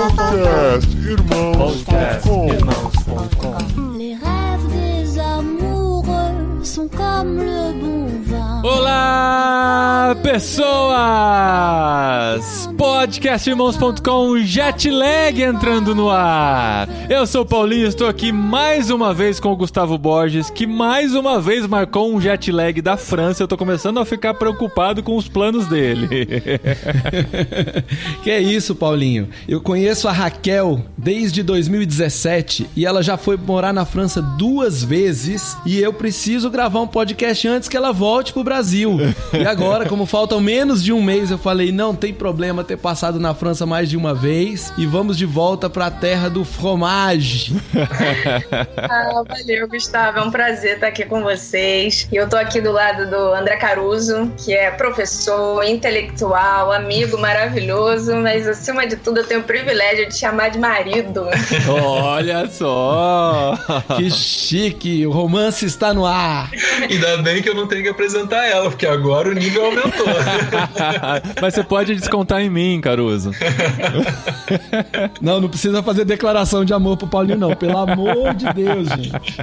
Irmãos.com. Les rêves des amoureux sont comme le bon vin. Olá, pessoas! Podcastirmãos.com, Jetlag entrando no ar. Eu sou o Paulinho, estou aqui mais uma vez com o Gustavo Borges, que mais uma vez marcou um jetlag da França. Eu tô começando a ficar preocupado com os planos dele. Que é isso, Paulinho? Eu conheço a Raquel desde 2017 e ela já foi morar na França 2 vezes e eu preciso gravar um podcast antes que ela volte pro Brasil. E agora, como faltam menos de um mês, eu falei, não tem problema ter passado na França mais de uma vez e vamos de volta pra terra do fromage. Valeu, Gustavo. É um prazer estar aqui com vocês. E eu tô aqui do lado do André Caruso, que é professor, intelectual, amigo maravilhoso, mas acima de tudo eu tenho o privilégio de chamar de marido. Olha só! Que chique! O romance está no ar! Ainda bem que eu não tenho que apresentar ela, porque agora o nível aumentou. Mas você pode descontar em mim, Caruso. Não precisa fazer declaração de amor pro Paulinho, não. Pelo amor de Deus, gente.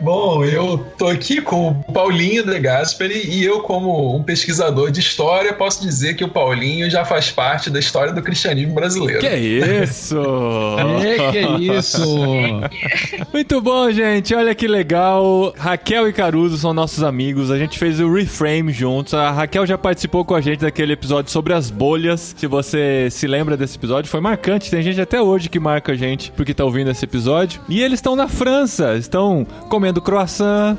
Bom, eu tô aqui com o Paulinho De Gasperi e eu, como um pesquisador de história, posso dizer que o Paulinho já faz parte da história do cristianismo brasileiro. Que isso! Que isso! Muito bom, gente. Olha que legal. Raquel e Caruso são nossos amigos. A gente fez o Reframe juntos. A Raquel já participou com a gente daquele episódio sobre as bolhas. Se você se lembra desse episódio, foi marcante. Tem gente até hoje que marca a gente porque tá ouvindo esse episódio. E eles estão na França. Estão comendo croissant,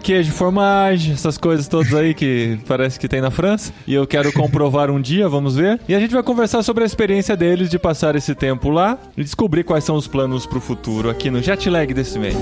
queijo, fromage, essas coisas todas aí que parece que tem na França. E eu quero comprovar um dia, vamos ver. E a gente vai conversar sobre a experiência deles de passar esse tempo lá e descobrir quais são os planos pro futuro aqui no Jetlag desse mês.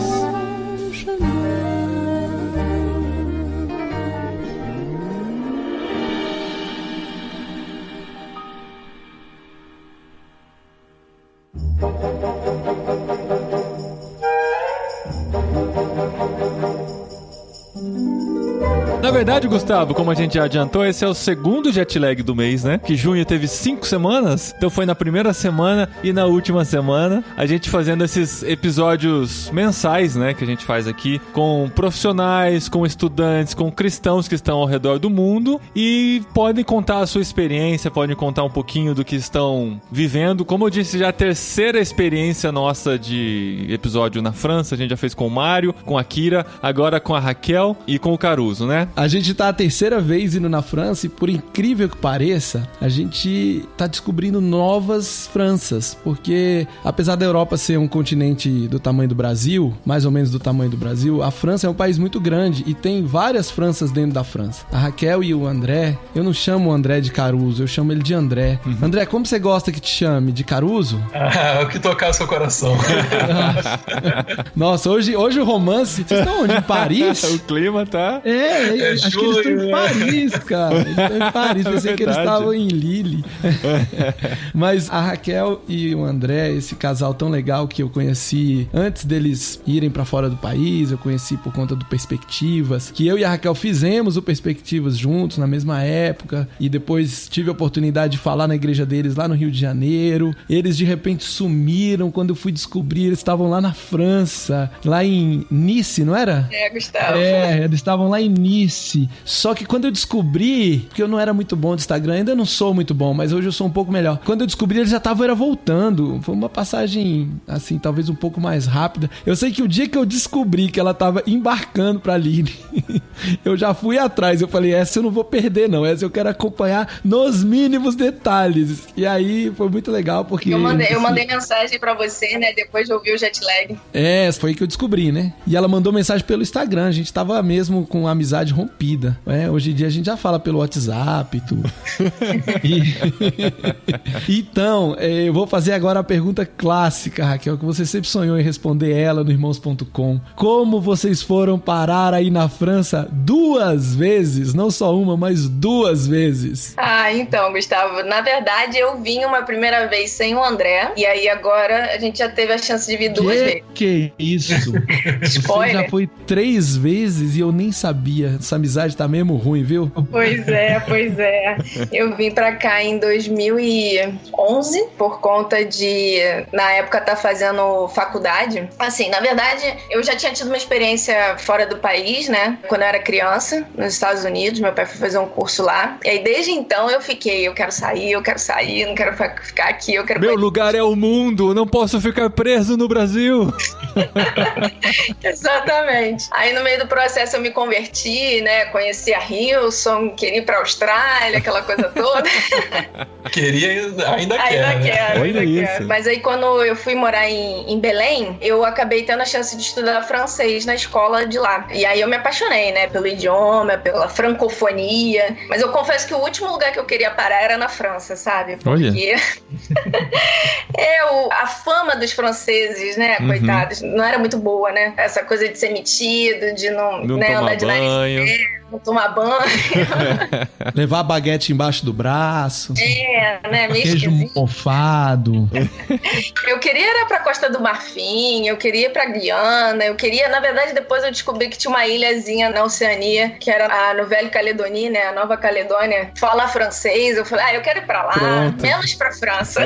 Na verdade, Gustavo, como a gente já adiantou, esse é o segundo jetlag do mês, né? Que junho teve 5 semanas, então foi na primeira semana e na última semana. A gente fazendo esses episódios mensais, né? Que a gente faz aqui com profissionais, com estudantes, com cristãos que estão ao redor do mundo e podem contar a sua experiência, podem contar um pouquinho do que estão vivendo. Como eu disse, já é a terceira experiência nossa de episódio na França. A gente já fez com o Mário, com a Kira, agora com a Raquel e com o Caruso, né? A gente tá a terceira vez indo na França e, por incrível que pareça, a gente tá descobrindo novas Franças, porque apesar da Europa ser um continente do tamanho do Brasil, mais ou menos do tamanho do Brasil, a França é um país muito grande e tem várias Franças dentro da França. A Raquel e o André, eu não chamo o André de Caruso, eu chamo ele de André. André, como você gosta que te chame? De Caruso? O que tocar seu coração. Nossa, hoje o romance... Vocês estão onde? Em Paris? O clima tá... Acho que eles estão em Paris, cara. Eles estão em Paris, pensei que eles estavam em Lille. Mas a Raquel e o André, esse casal tão legal que eu conheci antes deles irem pra fora do país, eu conheci por conta do Perspectivas, que eu e a Raquel fizemos o Perspectivas juntos na mesma época, e depois tive a oportunidade de falar na igreja deles lá no Rio de Janeiro. Eles de repente sumiram, quando eu fui descobrir, eles estavam lá na França, lá em Nice, não era? Gustavo. Eles estavam lá em Nice. Só que quando eu descobri, porque eu não era muito bom de Instagram, ainda não sou muito bom, mas hoje eu sou um pouco melhor. Quando eu descobri, eles já estavam voltando. Foi uma passagem, assim, talvez um pouco mais rápida. Eu sei que o dia que eu descobri que ela tava embarcando pra Lille, eu já fui atrás. Eu falei, essa eu não vou perder, não. Essa eu quero acompanhar nos mínimos detalhes. E aí foi muito legal, porque... Eu mandei mensagem pra você, né, depois de ouvir o jetlag. Foi aí que eu descobri, né? E ela mandou mensagem pelo Instagram. A gente tava mesmo com a amizade rompida. Hoje em dia a gente já fala pelo WhatsApp e tudo. Então, eu vou fazer agora a pergunta clássica, Raquel, que você sempre sonhou em responder ela no Irmãos.com. Como vocês foram parar aí na França 2 vezes? Não só uma, mas 2 vezes. Então, Gustavo, na verdade eu vim uma primeira vez sem o André, e aí agora a gente já teve a chance de vir 2 vezes. Que isso? Spoiler. Você já foi 3 vezes e eu nem sabia amizade tá mesmo ruim, viu? Pois é. Eu vim pra cá em 2011 por conta de, na época, tá fazendo faculdade. Assim, na verdade, eu já tinha tido uma experiência fora do país, né? Quando eu era criança, nos Estados Unidos, meu pai foi fazer um curso lá. E aí, desde então, eu quero sair, não quero ficar aqui, eu quero... Meu lugar é o mundo, não posso ficar preso no Brasil. Exatamente. Aí, no meio do processo, eu me converti, né? Conheci a Hilson, queria ir pra Austrália, aquela coisa toda. Ainda quero. Mas aí, quando eu fui morar em Belém, eu acabei tendo a chance de estudar francês na escola de lá. E aí, eu me apaixonei, né? Pelo idioma, pela francofonia. Mas eu confesso que o último lugar que eu queria parar era na França, sabe? Porque a fama dos franceses, né? Coitados, não era muito boa, né? Essa coisa de ser metido, de não andar de nariz, não tomar banho. Levar a baguete embaixo do braço. Né? Queijo mofado. Eu queria ir pra Costa do Marfim, eu queria ir pra Guiana, na verdade, depois eu descobri que tinha uma ilhazinha na Oceania, que era a Nouvelle Calédonie, né? A Nova Caledônia, fala francês. Eu falei, eu quero ir pra lá, menos pra França.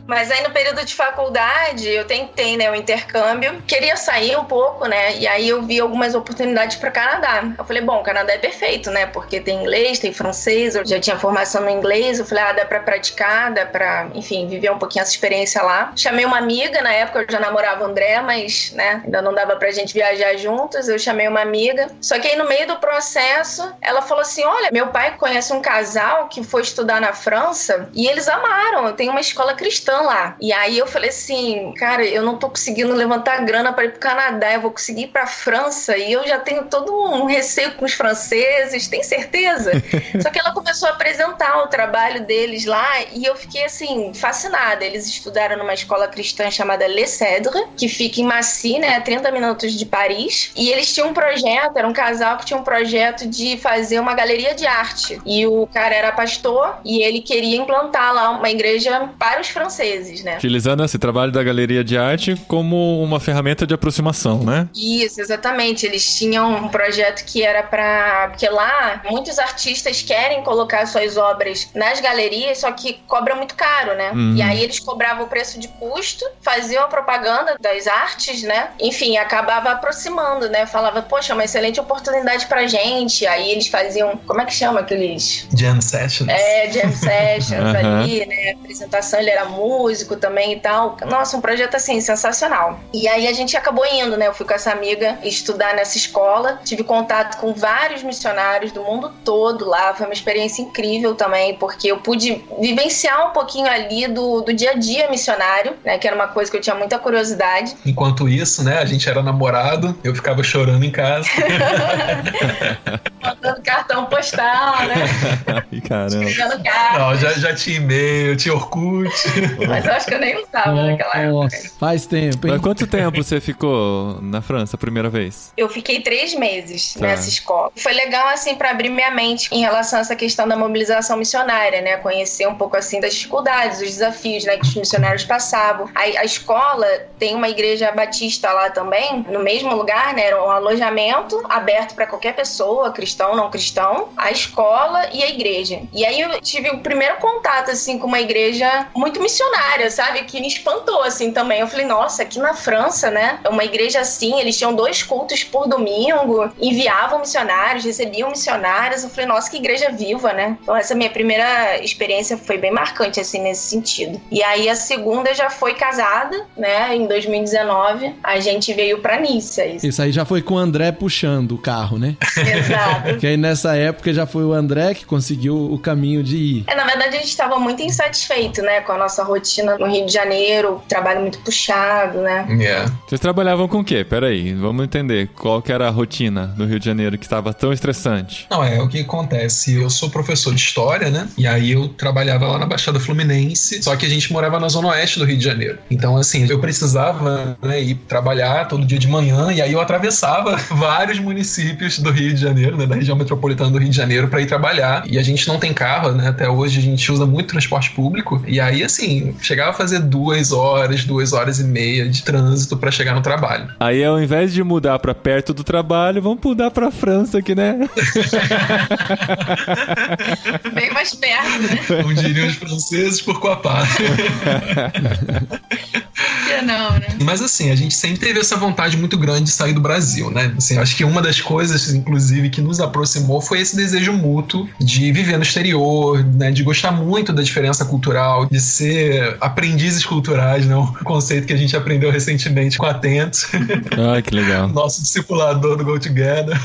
Mas aí no período de faculdade, eu tentei, né, o intercâmbio, queria sair um pouco, né? E aí eu vi algumas oportunidades pra Canadá. Eu falei, bom, o Canadá é perfeito, né? Porque tem inglês, tem francês, eu já tinha formação no inglês, eu falei, dá pra praticar, dá pra, enfim, viver um pouquinho essa experiência lá. Chamei uma amiga, na época eu já namorava o André, mas, né, ainda não dava pra gente viajar juntos, eu chamei uma amiga. Só que aí no meio do processo, ela falou assim, olha, meu pai conhece um casal que foi estudar na França e eles amaram, tem uma escola cristã lá. E aí eu falei assim, cara, eu não tô conseguindo levantar grana pra ir pro Canadá, eu vou conseguir ir pra França e eu já tenho todo um receio com os franceses, tem certeza? Só que ela começou a apresentar o trabalho deles lá e eu fiquei assim, fascinada. Eles estudaram numa escola cristã chamada Les Cèdres, que fica em Massy, né, a 30 minutos de Paris, e eles tinham um projeto, era um casal que tinha um projeto de fazer uma galeria de arte, e o cara era pastor e ele queria implantar lá uma igreja para os franceses, né? Utilizando esse trabalho da galeria de arte como uma ferramenta de aproximação, né? Isso, exatamente. Eles tinham um projeto que era porque lá muitos artistas querem colocar suas obras nas galerias, só que cobra muito caro, né? E aí eles cobravam o preço de custo, faziam a propaganda das artes, né? Enfim, acabava aproximando, né? Falava, poxa, uma excelente oportunidade pra gente. Aí eles faziam, como é que chama aqueles? Jam Sessions. Jam Sessions ali, né? Apresentação, ele era músico também e tal. Nossa, um projeto assim, sensacional. E aí a gente acabou indo, né? Eu fui com essa amiga estudar nessa escola, tive contato com vários missionários do mundo todo lá, foi uma experiência incrível também, porque eu pude vivenciar um pouquinho ali do dia a dia missionário, né, que era uma coisa que eu tinha muita curiosidade. Enquanto isso, né, a gente era namorado, eu ficava chorando em casa. Mandando cartão postal, né? Caramba. Não, já tinha e-mail, tinha Orkut. Mas eu acho que eu nem usava naquela época. Faz tempo, hein? Mas quanto tempo você ficou na França a primeira vez? Eu fiquei 3 meses nessa escola. Foi legal, assim, pra abrir minha mente em relação a essa questão da mobilização missionária, né? Conhecer um pouco, assim, das dificuldades, dos desafios, né, que os missionários passavam. A escola tem uma igreja batista lá também, no mesmo lugar, né? Era um alojamento aberto pra qualquer pessoa, cristão, não cristão, a escola e a igreja. E aí eu tive o primeiro contato, assim, com uma igreja muito missionária, sabe? Que me espantou, assim, também. Eu falei, nossa, aqui na França, né? Uma igreja assim, eles tinham 2 cultos por domingo, enviavam missionários, recebiam missionários. Eu falei, nossa, que igreja viva, né? Então essa minha primeira experiência foi bem marcante, assim, nesse sentido. E aí a segunda já foi casada, né? Em 2019, a gente veio pra Nice. Isso aí já foi com o André puxando o carro, né? Exato. Porque aí nessa época já foi o André que conseguiu o caminho de ir. Na verdade a gente estava muito insatisfeito, né? Com a nossa rotina no Rio de Janeiro, trabalho muito puxado, né? Vocês trabalhavam com o quê? Peraí, vamos entender. Qual que era a rotina do Rio de Janeiro que estava tão estressante? Não, o que acontece, eu sou professor de história, né? E aí eu trabalhava lá na Baixada Fluminense, só que a gente morava na Zona Oeste do Rio de Janeiro. Então, assim, eu precisava, né, ir trabalhar todo dia de manhã, e aí eu atravessava vários municípios do Rio de Janeiro, né, da região metropolitana do Rio de Janeiro, pra ir trabalhar. E a gente não tem carro, né? Até hoje a gente usa muito transporte público. E aí, assim, chegava a fazer 2 horas e meia de trânsito pra chegar no trabalho. Aí, ao invés de mudar pra perto do trabalho, vamos mudar pra França aqui, né? Bem mais perto, né? Como diriam os franceses, por quoi pas. Que não, né? Mas assim, a gente sempre teve essa vontade muito grande de sair do Brasil, né? Assim, acho que uma das coisas, inclusive, que nos aproximou foi esse desejo mútuo de viver no exterior, né? De gostar muito da diferença cultural, de ser aprendizes culturais, né? Um conceito que a gente aprendeu recentemente com a Atento. Ah, que legal. Nosso discipulador do Go Together.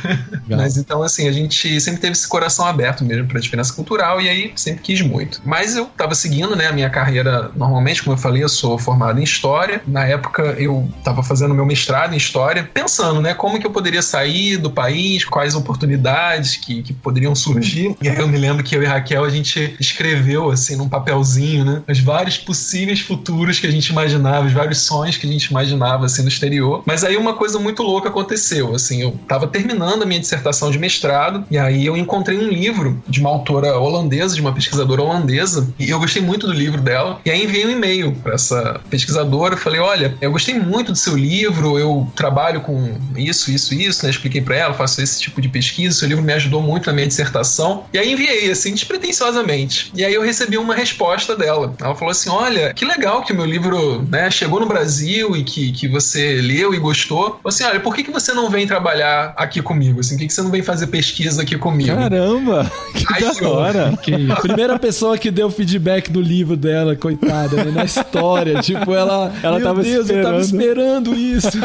Mas então, assim, a gente sempre teve esse coração aberto mesmo pra diferença cultural e aí sempre quis muito. Mas eu tava seguindo, né, a minha carreira normalmente, como eu falei, eu sou formado em História. Na época eu tava fazendo meu mestrado em História, pensando, né, como que eu poderia sair do país, quais oportunidades que poderiam surgir. E aí eu me lembro que eu e Raquel, a gente escreveu, assim, num papelzinho, né, os vários possíveis futuros que a gente imaginava, os vários sonhos que a gente imaginava, assim, no exterior. Mas aí uma coisa muito louca aconteceu, assim, eu tava terminando a minha dissertação de mestrado e aí eu encontrei um livro de uma autora holandesa, de uma pesquisadora holandesa, e eu gostei muito do livro dela. E aí enviei um e-mail para essa pesquisadora, falei, olha, eu gostei muito do seu livro, eu trabalho com isso, né? Expliquei para ela, faço esse tipo de pesquisa, seu livro me ajudou muito na minha dissertação. E aí enviei, assim, despretensiosamente. E aí eu recebi uma resposta dela. Ela falou assim, olha, que legal que o meu livro, né, chegou no Brasil e que você leu e gostou. Falei assim, olha, por que você não vem trabalhar aqui comigo? Assim, por que você não vem fazer pesquisa aqui comigo? Caramba, que aí da hora. A primeira pessoa que deu feedback do livro dela, coitada, né, na história, tipo, ela meu tava Deus, eu tava esperando isso.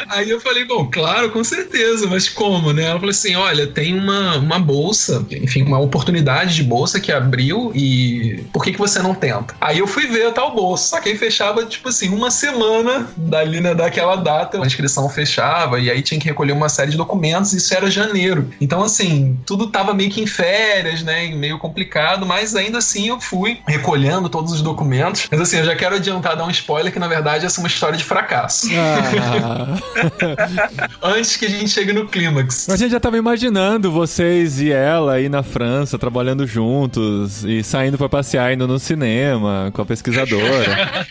Aí eu falei, bom, claro, com certeza, mas como, né? Ela falou assim, olha, tem uma bolsa, enfim, uma oportunidade de bolsa que abriu e por que você não tenta? Aí eu fui ver a tal bolsa, só que aí fechava, tipo assim, uma semana dali, né, daquela data, a inscrição fechava e aí tinha que recolher uma série de documentos, isso era janeiro. Então, assim, tudo tava meio que em férias, né, meio complicado, mas ainda assim eu fui recolhendo todos os documentos. Mas assim, eu já quero adiantar, dar um spoiler, que na verdade essa é uma história de fracasso. Antes que a gente chegue no clímax. A gente já tava imaginando vocês e ela aí na França, trabalhando juntos e saindo pra passear, indo no cinema com a pesquisadora.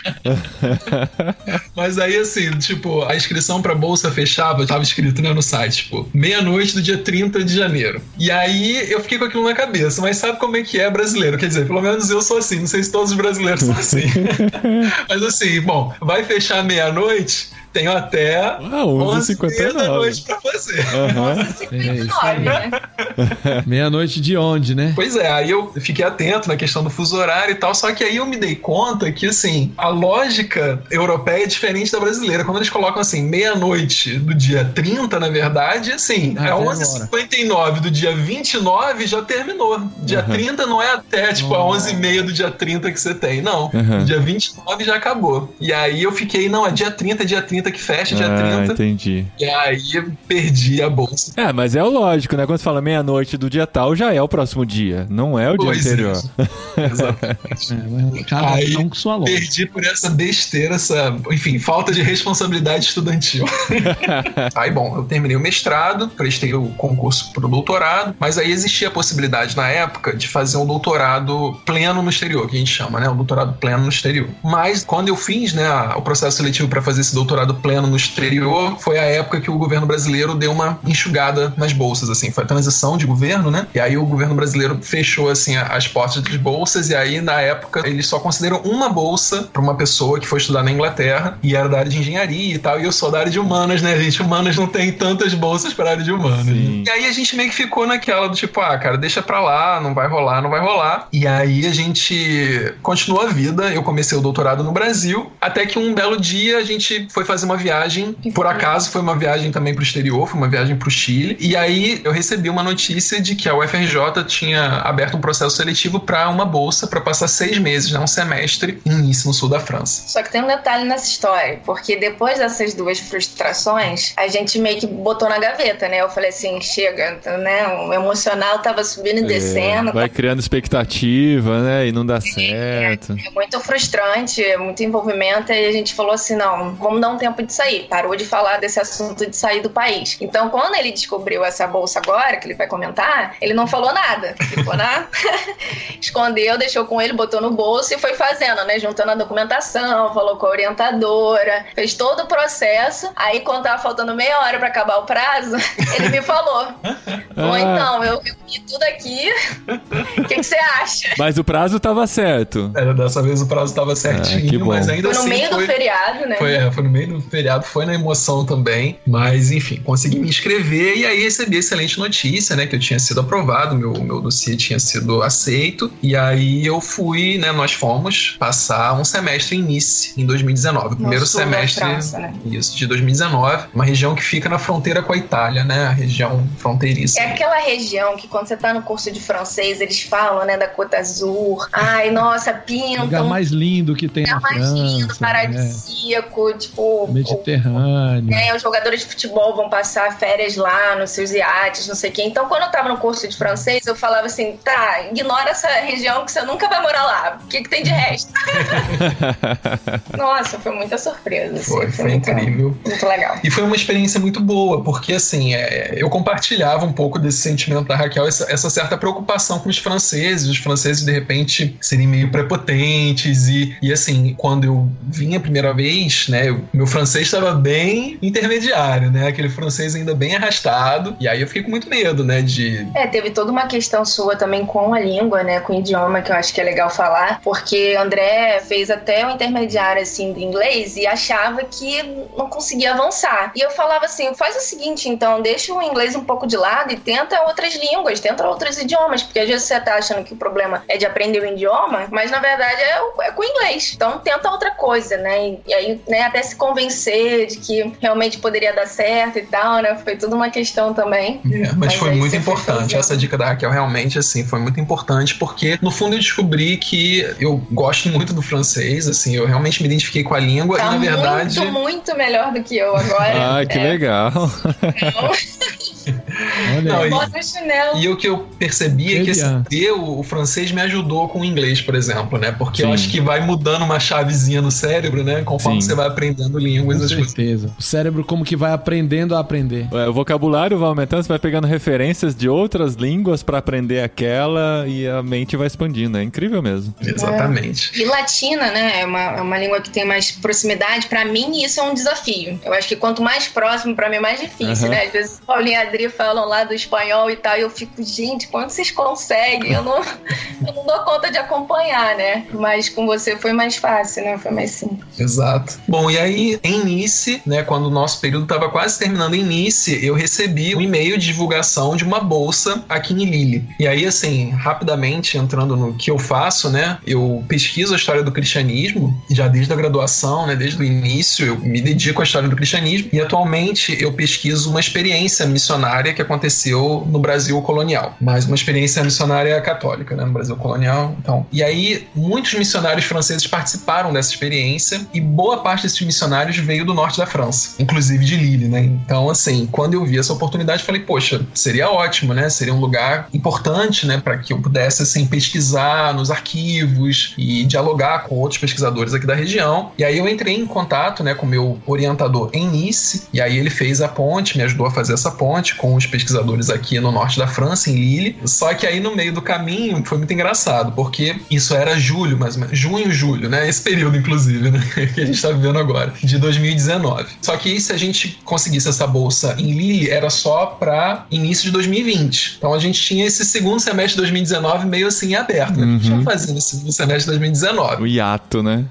Mas aí, assim, tipo, a inscrição pra bolsa fechava, tava escrito, né, no site, tipo, meia-noite do dia 30 de janeiro. E aí eu fiquei com aquilo na cabeça, mas sabe como é que é brasileiro? Quer dizer, pelo menos eu sou assim, não sei se todos os brasileiros são assim. Mas assim, bom, vai fechar meia-noite, tenho até 11h59 da noite pra fazer. 11h59, né? Meia-noite de onde, né? Pois é, aí eu fiquei atento na questão do fuso horário e tal, só que aí eu me dei conta que, assim, a lógica europeia é diferente da brasileira. Quando eles colocam, assim, meia-noite do dia 30, na verdade, assim, é 11h59 do dia 29 já terminou. Dia 30 não é até, tipo, a 11h30 do dia 30 que você tem, não. Dia 29 já acabou. E aí eu fiquei, não, é dia 30 que fecha, dia 30. Entendi. E aí perdi a bolsa. É, mas é o lógico, né? Quando você fala meia-noite do dia tal, já é o próximo dia, não é o dia anterior. Exatamente. Cada um com sua lógica. Perdi por essa besteira, essa, enfim, falta de responsabilidade estudantil. Aí, bom, eu terminei o mestrado, prestei o concurso pro doutorado, mas aí existia a possibilidade na época de fazer um doutorado pleno no exterior, que a gente chama, né? Um doutorado pleno no exterior. Mas quando eu fiz, né, o processo seletivo para fazer esse doutorado pleno no exterior, foi a época que o governo brasileiro deu uma enxugada nas bolsas, assim, foi a transição de governo, né? E aí o governo brasileiro fechou, assim, as portas das bolsas, e aí na época eles só consideram uma bolsa para uma pessoa que foi estudar na Inglaterra e era da área de engenharia e tal, e eu sou da área de humanas, né, gente? Humanas não tem tantas bolsas para a área de humanas. Né? E aí a gente meio que ficou naquela do tipo, cara, deixa pra lá, não vai rolar. E aí a gente continuou a vida, eu comecei o doutorado no Brasil, até que um belo dia a gente foi fazer uma viagem, por acaso foi uma viagem também pro exterior, foi uma viagem pro Chile, e aí eu recebi uma notícia de que a UFRJ tinha aberto um processo seletivo para uma bolsa para passar 6 meses, né, um semestre em Nice, no sul da França. Só que tem um detalhe nessa história, porque depois dessas duas frustrações, a gente meio que botou na gaveta, né? Eu falei assim, chega, né? O emocional tava subindo e descendo. Vai criando expectativa, né? E não dá certo. É muito frustrante, muito envolvimento, e a gente falou assim, não, vamos dar um tempo tempo de sair. Parou de falar desse assunto de sair do país. Então, quando ele descobriu essa bolsa agora, que ele vai comentar, ele não falou nada. Ficou escondeu, deixou com ele, botou no bolso e foi fazendo, né? Juntando a documentação, falou com a orientadora, fez todo o processo. Aí, quando tava faltando meia hora pra acabar o prazo, ele me falou: bom, então, eu vi tudo aqui. O que você acha? Mas o prazo tava certo. Dessa vez o prazo tava certinho, mas ainda assim... Foi no meio do feriado, né? Foi no meio do feriado, foi na emoção também. Mas, enfim, consegui me inscrever e aí recebi excelente notícia, né? Que eu tinha sido aprovado, meu dossiê tinha sido aceito. E aí eu fui, né? Nós fomos passar um semestre em Nice, em 2019. O primeiro semestre, França, né? Isso, de 2019. Uma região que fica na fronteira com a Itália, né? A região fronteiriça. É aquela região que quando você tá no curso de francês, eles falam, né? Da Côte d'Azur. Ai, nossa, pintam. O lugar mais lindo que tem na França. O lugar mais lindo, paradisíaco, tipo... Mediterrâneo. Os jogadores de futebol vão passar férias lá nos seus iates, não sei o quê. Então, quando eu tava no curso de francês, eu falava assim, tá, ignora essa região que você nunca vai morar lá. O que tem de resto? Nossa, foi muita surpresa. Assim. Foi incrível. Muito legal. E foi uma experiência muito boa, porque assim, eu compartilhava um pouco desse sentimento da Raquel, essa certa preocupação com os franceses de repente serem meio prepotentes e assim, quando eu vim a primeira vez, né, meu francês estava bem intermediário, né, aquele francês ainda bem arrastado, e aí eu fiquei com muito medo, né, teve toda uma questão sua também com a língua, né, com o idioma, que eu acho que é legal falar, porque André fez até o intermediário, assim, do inglês e achava que não conseguia avançar. E eu falava assim, faz o seguinte, então, deixa o inglês um pouco de lado e tenta outras línguas, tenta outros idiomas, porque às vezes você tá achando que o problema é de aprender o idioma, mas na verdade é com o inglês. Então, tenta outra coisa, né, e aí, né, até se convencer de que realmente poderia dar certo e tal, né, foi tudo uma questão também. Mas foi muito importante, essa dica da Raquel realmente, assim, foi muito importante, porque no fundo eu descobri que eu gosto muito do francês, assim, eu realmente me identifiquei com a língua e na verdade... muito melhor do que eu agora. Ah, que legal. E o que eu percebi é que saber o francês me ajudou com o inglês, por exemplo, né? Porque eu acho que vai mudando uma chavezinha no cérebro, né? Conforme você vai aprendendo línguas. Com certeza. O cérebro como que vai aprendendo a aprender. O vocabulário vai aumentando, você vai pegando referências de outras línguas pra aprender aquela e a mente vai expandindo. É incrível mesmo. Exatamente. E latina, né? É uma língua que tem mais proximidade. Pra mim, isso é um desafio. Eu acho que quanto mais próximo, pra mim é mais difícil, né? Às vezes, Paulinho e a Adri falam lá do espanhol e tal, e eu fico, gente, quando vocês conseguem? Eu não dou conta de acompanhar, né? Mas com você foi mais fácil, né? Foi mais simples. Exato. Bom, e aí, em Nice, né, quando o nosso período estava quase terminando em Nice, eu recebi um e-mail de divulgação de uma bolsa aqui em Lille. E aí, assim, rapidamente, entrando no que eu faço, né, eu pesquiso a história do cristianismo, já desde a graduação, né, desde o início, eu me dedico à história do cristianismo, e atualmente eu pesquiso uma experiência missionária que aconteceu no Brasil colonial, mas uma experiência missionária católica, né, no Brasil colonial. Então, e aí muitos missionários franceses participaram dessa experiência e boa parte desses missionários veio do norte da França, inclusive de Lille, né? Então, assim, quando eu vi essa oportunidade, falei, poxa, seria ótimo, né? Seria um lugar importante, né, para que eu pudesse, assim, pesquisar nos arquivos e dialogar com outros pesquisadores aqui da região. E aí eu entrei em contato, né, com o meu orientador em Nice, e aí ele fez a ponte, me ajudou a fazer essa ponte com os pesquisadores aqui no norte da França, em Lille. Só que aí no meio do caminho foi muito engraçado, porque isso era julho, mais ou menos, junho, né? Esse período, inclusive, né? Que a gente tá vivendo agora, de 2019. Só que se a gente conseguisse essa bolsa em Lille, era só para início de 2020. Então a gente tinha esse segundo semestre de 2019 meio assim aberto, né? A gente ia fazer nesse segundo semestre de 2019. O hiato, né?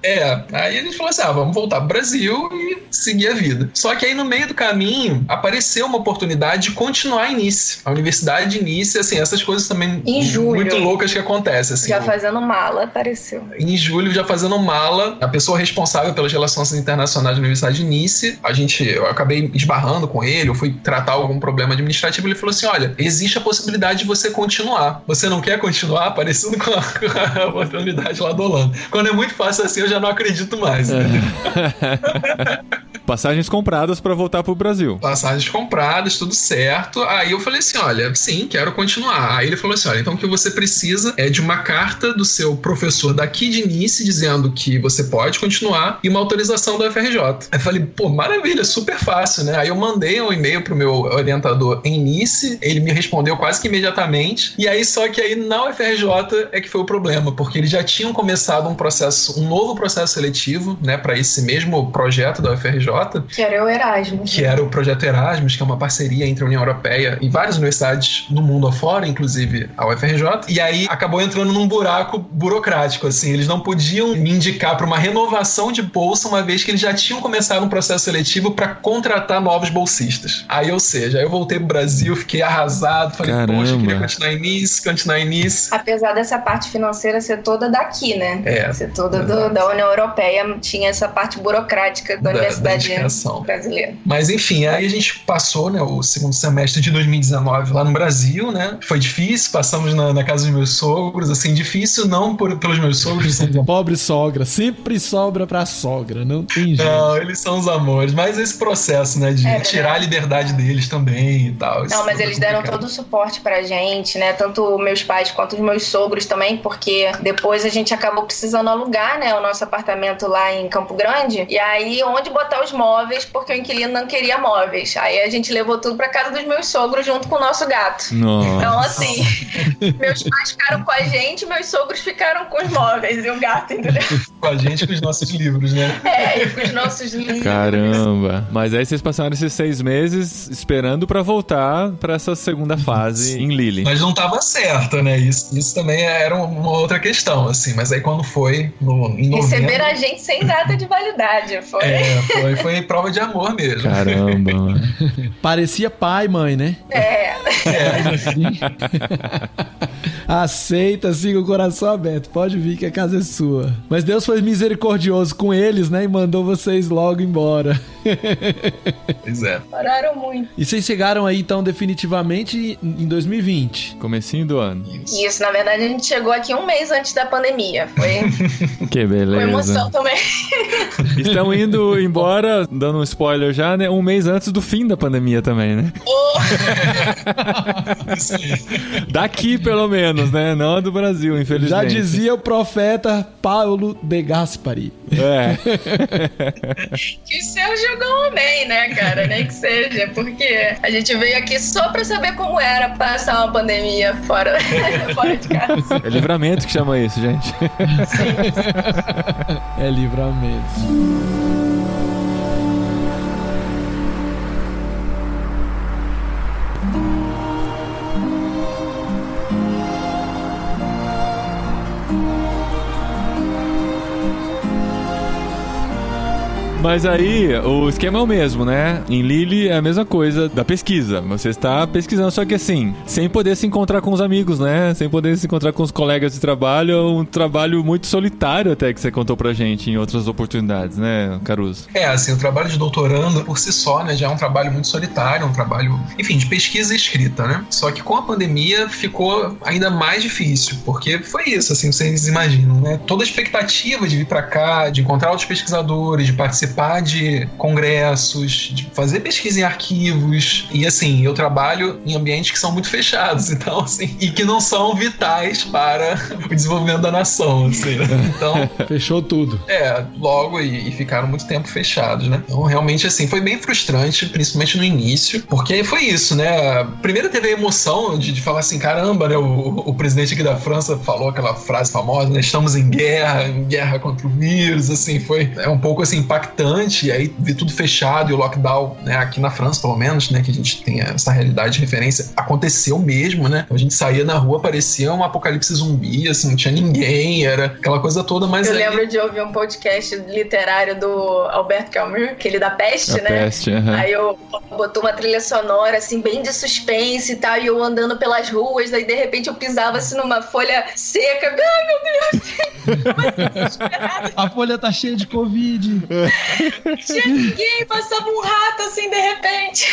Aí a gente falou assim, vamos voltar pro Brasil e seguir a vida. Só que aí no meio do caminho apareceu uma oportunidade de continuar em Nice. A Universidade de Nice, assim, essas coisas também em julho, muito loucas que acontecem. Assim, já fazendo mala, apareceu. Em julho, já fazendo mala, a pessoa responsável pelas relações internacionais da Universidade de Nice, eu acabei esbarrando com ele, eu fui tratar algum problema administrativo, ele falou assim, olha, existe a possibilidade de você continuar. Você não quer continuar? Parecido com a oportunidade lá do Holanda. Quando é muito fácil assim, eu já não acredito mais. passagens compradas pra voltar pro Brasil. Passagens compradas, tudo certo. Aí eu falei assim, olha, sim, quero continuar. Aí ele falou assim, olha, então o que você precisa é de uma carta do seu professor daqui de Nice dizendo que você pode continuar e uma autorização da UFRJ. Aí eu falei, pô, maravilha, super fácil, né? Aí eu mandei um e-mail pro meu orientador em Nice, ele me respondeu quase que imediatamente, e aí só que aí na UFRJ é que foi o problema, porque eles já tinham começado um novo processo seletivo, né, para esse mesmo projeto da UFRJ. Que era o Erasmus. Que era o projeto Erasmus, que é uma parceria entre a União Europeia e várias universidades do mundo afora, inclusive a UFRJ, e aí acabou entrando num buraco burocrático, assim, eles não podiam me indicar para uma renovação de bolsa, uma vez que eles já tinham começado um processo seletivo para contratar novos bolsistas. Aí, ou seja, eu voltei pro Brasil, fiquei arrasado, falei, poxa, eu queria continuar em Nice. Apesar dessa parte financeira ser toda daqui, né? Ser toda da União Europeia, tinha essa parte burocrática da Universidade Brasileira. Mas enfim, aí a gente passou, né, o segundo semestre de 2019 lá no Brasil, né? Foi difícil, passamos na casa dos meus sogros, assim, difícil não pelos meus sogros. Pobre sogra, sempre sobra pra sogra, não tem jeito. Não, eles são os amores, mas esse processo, né, de tirar a liberdade deles também e tal. Não, mas eles deram todo o suporte pra gente, né, tanto meus pais quanto os meus sogros também, porque depois a gente acabou precisando alugar, né, o nosso apartamento lá em Campo Grande, e aí onde botar os móveis, porque o inquilino não queria móveis. Aí a gente levou tudo pra casa dos meus sogros junto com o nosso gato. Nossa. Então, assim, meus pais ficaram com a gente, meus sogros ficaram com os móveis e o gato, entendeu? Com a gente, com os nossos livros, né? E com os nossos livros. Caramba. Mas aí vocês passaram esses 6 meses esperando pra voltar pra essa segunda fase em Lille. Mas não tava certo, né? Isso também era uma outra questão, assim. Mas aí quando foi em novembro... Receberam a gente sem data de validade, foi? Foi prova de amor mesmo. Caramba, mano. Parecia pai e mãe, né? Aceita, siga o coração aberto. Pode vir que a casa é sua. Mas Deus foi misericordioso com eles, né? E mandou vocês logo embora. Pois é. Pararam muito. E vocês chegaram aí, então, definitivamente em 2020? Comecinho do ano. Isso, na verdade, a gente chegou aqui um mês antes da pandemia. Foi... Que beleza. Foi emoção também. Estão indo embora, dando um spoiler já, né? Um mês antes do fim da pandemia também, né? Isso aí. Daqui, pelo menos, né? Não do Brasil, infelizmente. Já dizia o profeta Paulo de Gaspari. Que o céu jogou um bem, né, cara? Nem que seja, porque a gente veio aqui só pra saber como era passar uma pandemia fora de casa. É livramento que chama isso, gente. Sim. É livramento. Mas aí, o esquema é o mesmo, né? Em Lille é a mesma coisa da pesquisa. Você está pesquisando, só que assim, sem poder se encontrar com os amigos, né? Sem poder se encontrar com os colegas de trabalho. É um trabalho muito solitário até que você contou pra gente em outras oportunidades, né, Caruso? Assim, o trabalho de doutorando por si só, né, já é um trabalho muito solitário, um trabalho, enfim, de pesquisa e escrita, né? Só que com a pandemia ficou ainda mais difícil, porque foi isso, assim, vocês imaginam, né? Toda a expectativa de vir pra cá, de encontrar outros pesquisadores, de participar de congressos, de fazer pesquisa em arquivos. E assim, eu trabalho em ambientes que são muito fechados, então assim, e que não são vitais para o desenvolvimento da nação, assim, né? Então... Fechou tudo. Logo, e ficaram muito tempo fechados, né? Então, realmente, assim, foi bem frustrante, principalmente no início, porque foi isso, né? Primeiro teve a emoção de falar assim, caramba, né? O presidente aqui da França falou aquela frase famosa, né? Estamos em guerra contra o vírus, assim, foi um pouco, assim, impactante, e aí ver tudo fechado e o lockdown, né, aqui na França, pelo menos, né, que a gente tem essa realidade de referência, aconteceu mesmo, né? A gente saía na rua, parecia um apocalipse zumbi, assim, não tinha ninguém, era aquela coisa toda, mas... Eu lembro de ouvir um podcast literário do Albert Camus, aquele da peste, né? Peste, Aí eu botou uma trilha sonora, assim, bem de suspense e tal, e eu andando pelas ruas, daí de repente eu pisava, assim, numa folha seca, ai, meu Deus! A folha tá cheia de Covid. Tinha ninguém, passava um rato assim de repente.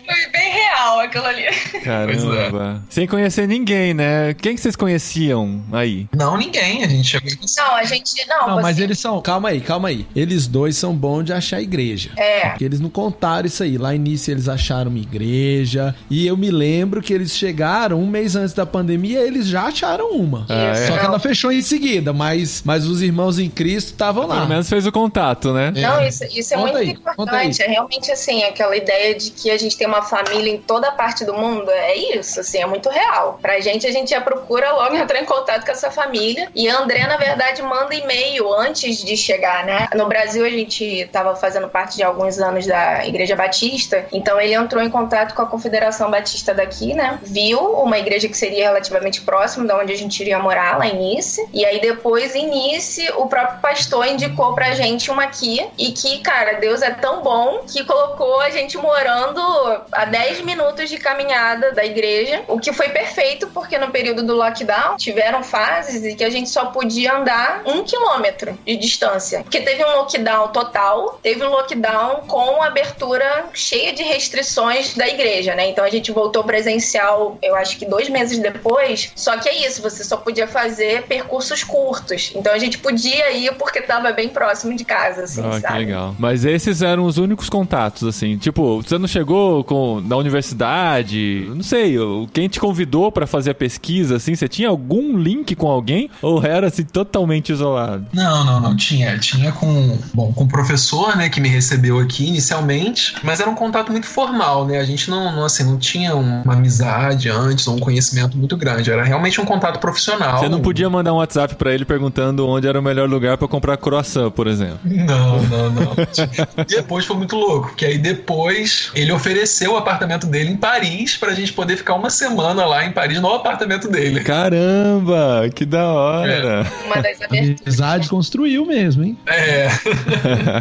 Foi bem real aquilo ali. Caramba. Sem conhecer ninguém, né? Quem que vocês conheciam aí? Não, ninguém. A gente chegou em... Não, a gente... Não, mas eles são... Calma aí. Eles dois são bons de achar igreja. Porque eles não contaram isso aí. Lá no início eles acharam uma igreja. E eu me lembro que eles chegaram um mês antes da pandemia, eles já acharam uma. Só que ela fechou em seguida, mas os irmãos em Cristo estavam lá. Pelo menos fez o contato, né? Não, isso é muito importante. É realmente assim, aquela ideia de que a gente tem uma família em toda parte do mundo. É isso, assim, é muito real. Pra gente, a gente já procura logo entrar em contato com essa família. E a André, na verdade, manda e-mail antes de chegar, né? No Brasil, a gente tava fazendo parte de alguns anos da Igreja Batista. Então, ele entrou em contato com a Confederação Batista daqui, né? Viu uma igreja que seria relativamente próxima da onde a gente iria morar, lá em Nice. E aí, depois, em Nice, o próprio pastor indicou pra gente uma aqui. E que, cara, Deus é tão bom que colocou a gente morando a 10 minutos de caminhada da igreja, o que foi perfeito, porque no período do lockdown tiveram fases em que a gente só podia andar 1 quilômetro de distância, porque teve um lockdown total, teve um lockdown com abertura cheia de restrições da igreja, né? Então a gente voltou presencial, eu acho que 2 meses depois, só que é isso, você só podia fazer percursos curtos, então a gente podia ir porque tava bem próximo de casa, assim, sabe? Que legal. Mas esses eram os únicos contatos, assim, tipo, você não chegou na universidade, não sei, quem te convidou pra fazer a pesquisa, assim, você tinha algum link com alguém ou era, assim, totalmente isolado? Não, tinha com o professor, né, que me recebeu aqui inicialmente, mas era um contato muito formal, né, a gente não tinha uma amizade antes ou um conhecimento muito grande, era realmente um contato profissional. Você não podia mandar um WhatsApp pra ele perguntando onde era o melhor lugar pra comprar croissant, por exemplo? Não. Depois foi muito louco, porque aí depois ele ofereceu o apartamento dele em Paris pra gente poder ficar uma semana lá em Paris no apartamento dele. Caramba, que da hora. Uma das A amizade construiu mesmo, hein?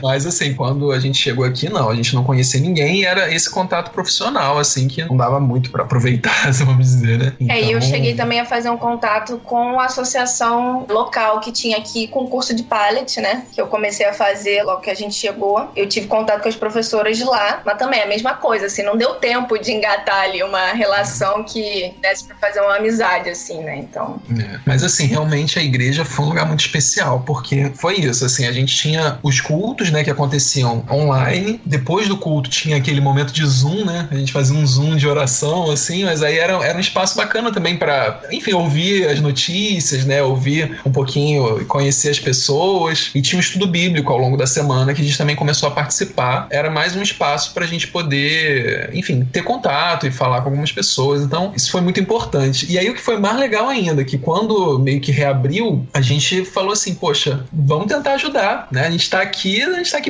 Mas assim, quando a gente chegou aqui, a gente não conhecia ninguém e era esse contato profissional, assim, que não dava muito pra aproveitar, vamos dizer, né? Então... E eu cheguei também a fazer um contato com a associação local que tinha aqui com o curso de pallet, né? Que eu comecei a fazer logo que a gente chegou. Eu tive contato com as professoras de lá, mas também é a mesma coisa, assim, não deu tempo de engatar ali uma relação que desse pra fazer uma amizade, assim, né? Então... Mas assim, realmente a igreja foi um lugar muito especial, porque foi isso, assim, a gente tinha os cultos, né, que aconteciam online, depois do culto tinha aquele momento de Zoom, né, a gente fazia um Zoom de oração, assim, mas aí era um espaço bacana também pra, enfim, ouvir as notícias, né, ouvir um pouquinho, conhecer as pessoas, e tinha um estudo bíblico ao longo da semana que a gente também começou a participar, era mais um espaço pra gente poder, enfim, ter contato e falar com algumas pessoas, então isso foi muito importante. E aí o que foi mais legal ainda, que quando meio que reabriu, a gente falou assim, poxa, vamos tentar ajudar, né, a gente tá aqui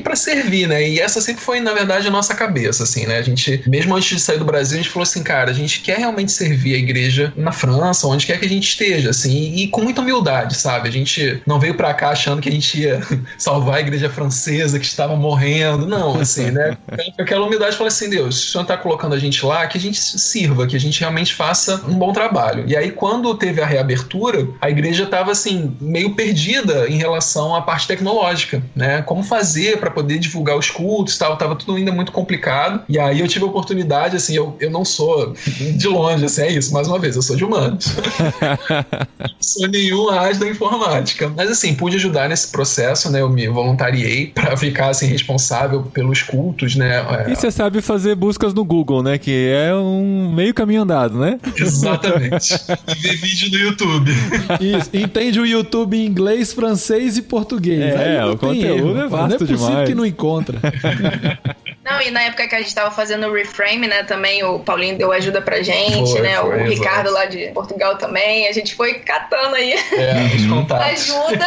pra servir, né, e essa sempre foi, na verdade, a nossa cabeça, assim, né, a gente, mesmo antes de sair do Brasil, a gente falou assim, cara, a gente quer realmente servir a igreja na França, onde quer que a gente esteja, assim, e com muita humildade, sabe, a gente não veio pra cá achando que a gente ia salvar a igreja francesa que estava morrendo, não, assim, né, com aquela humildade, falou assim, Deus, se o Senhor tá colocando a gente lá, que a gente sirva, que a gente realmente faça um bom trabalho. E aí, quando teve a reabertura, a igreja tava, assim, meio perdida em relação à parte tecnológica, né, como fazer para poder divulgar os cultos e tal, tava tudo ainda muito complicado, e aí eu tive a oportunidade, assim, eu não sou de longe, assim, é isso, mais uma vez, eu sou de humanos. Sou nenhum área da informática, mas assim, pude ajudar nesse processo, né, eu me voluntariei para ficar, assim, responsável pelos cultos, né. E você sabe fazer buscas no Google, né, que é um meio caminho andado, né? Exatamente. E ver vídeo no YouTube. Isso, entende o YouTube em inglês, francês e português. O conteúdo é vasto demais. Não é possível que não encontra. Não, e na época que a gente tava fazendo o Reframe, né, também o Paulinho deu ajuda pra gente, o Ricardo lá de Portugal também, a gente foi catando aí os contatos. Ajuda.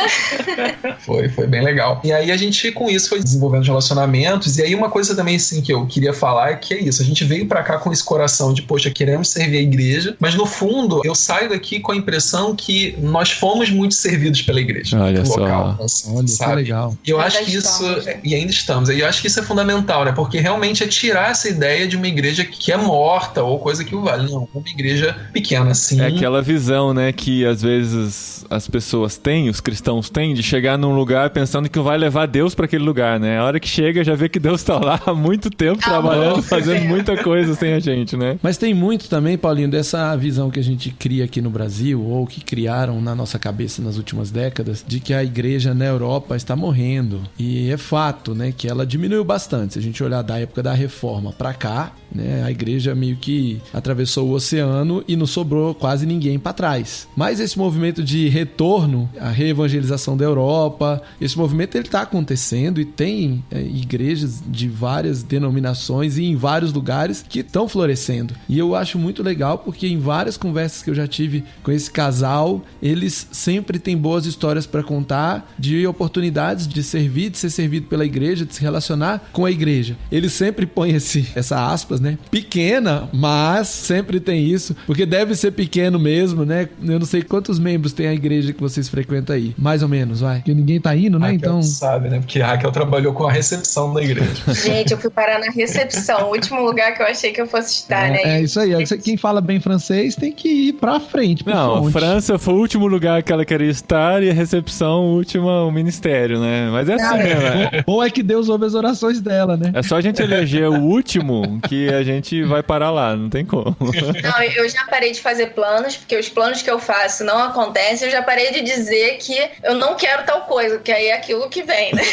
Foi bem legal. E aí a gente, com isso, foi desenvolvendo relacionamentos, e aí uma coisa também, assim, que eu queria falar é que é isso, a gente veio pra cá com esse coração de, poxa, queremos servir a igreja, mas no fundo, eu saio daqui com a impressão que nós fomos muito servidos pela igreja. Olha local, só. assim, Olha, sabe? que legal. E eu acho que isso, e ainda estamos, e eu acho que isso é fundamental, né, Porque realmente é tirar essa ideia de uma igreja que é morta ou coisa que o vale. Não, uma igreja pequena assim. É aquela visão, né, que às vezes as pessoas têm, os cristãos têm, de chegar num lugar pensando que vai levar Deus para aquele lugar, né? A hora que chega, já vê que Deus tá lá há muito tempo trabalhando, fazendo muita coisa sem a gente, né? Mas tem muito também, Paulinho, dessa visão que a gente cria aqui no Brasil, ou que criaram na nossa cabeça nas últimas décadas, de que a igreja na Europa está morrendo. E é fato, né, que ela diminuiu bastante. Se a gente olhar da época da Reforma para cá, né, a igreja meio que atravessou o oceano e não sobrou quase ninguém para trás. Mas esse movimento de retorno, a reevangelização da Europa, esse movimento ele está acontecendo e tem igrejas de várias denominações e em vários lugares que estão florescendo. E eu acho muito legal porque em várias conversas que eu já tive com esse casal, eles sempre têm boas histórias para contar de oportunidades de servir, de ser servido pela igreja, de se relacionar com a igreja. Eles sempre põem essa aspas, né? Pequena, mas sempre tem isso, porque deve ser pequeno mesmo, né? Eu não sei quantos membros tem a igreja que vocês frequentam aí. Mais ou menos, vai. Porque ninguém tá indo, né? Raquel então sabe, né? Porque a Raquel trabalhou com a recepção da igreja. Gente, eu fui parar na recepção, o último lugar que eu achei que eu fosse estar, né? É isso aí. Quem fala bem francês tem que ir pra frente. Não, França foi o último lugar que ela queria estar e a recepção, o ministério, né? Mas é assim mesmo. Né? Bom é que Deus ouve as orações dela, né? É só a gente eleger o último que a gente vai parar lá, não tem como. Não, eu já parei de fazer planos, porque os planos que eu faço não acontecem. Eu já parei de dizer que eu não quero tal coisa, porque aí é aquilo que vem, né?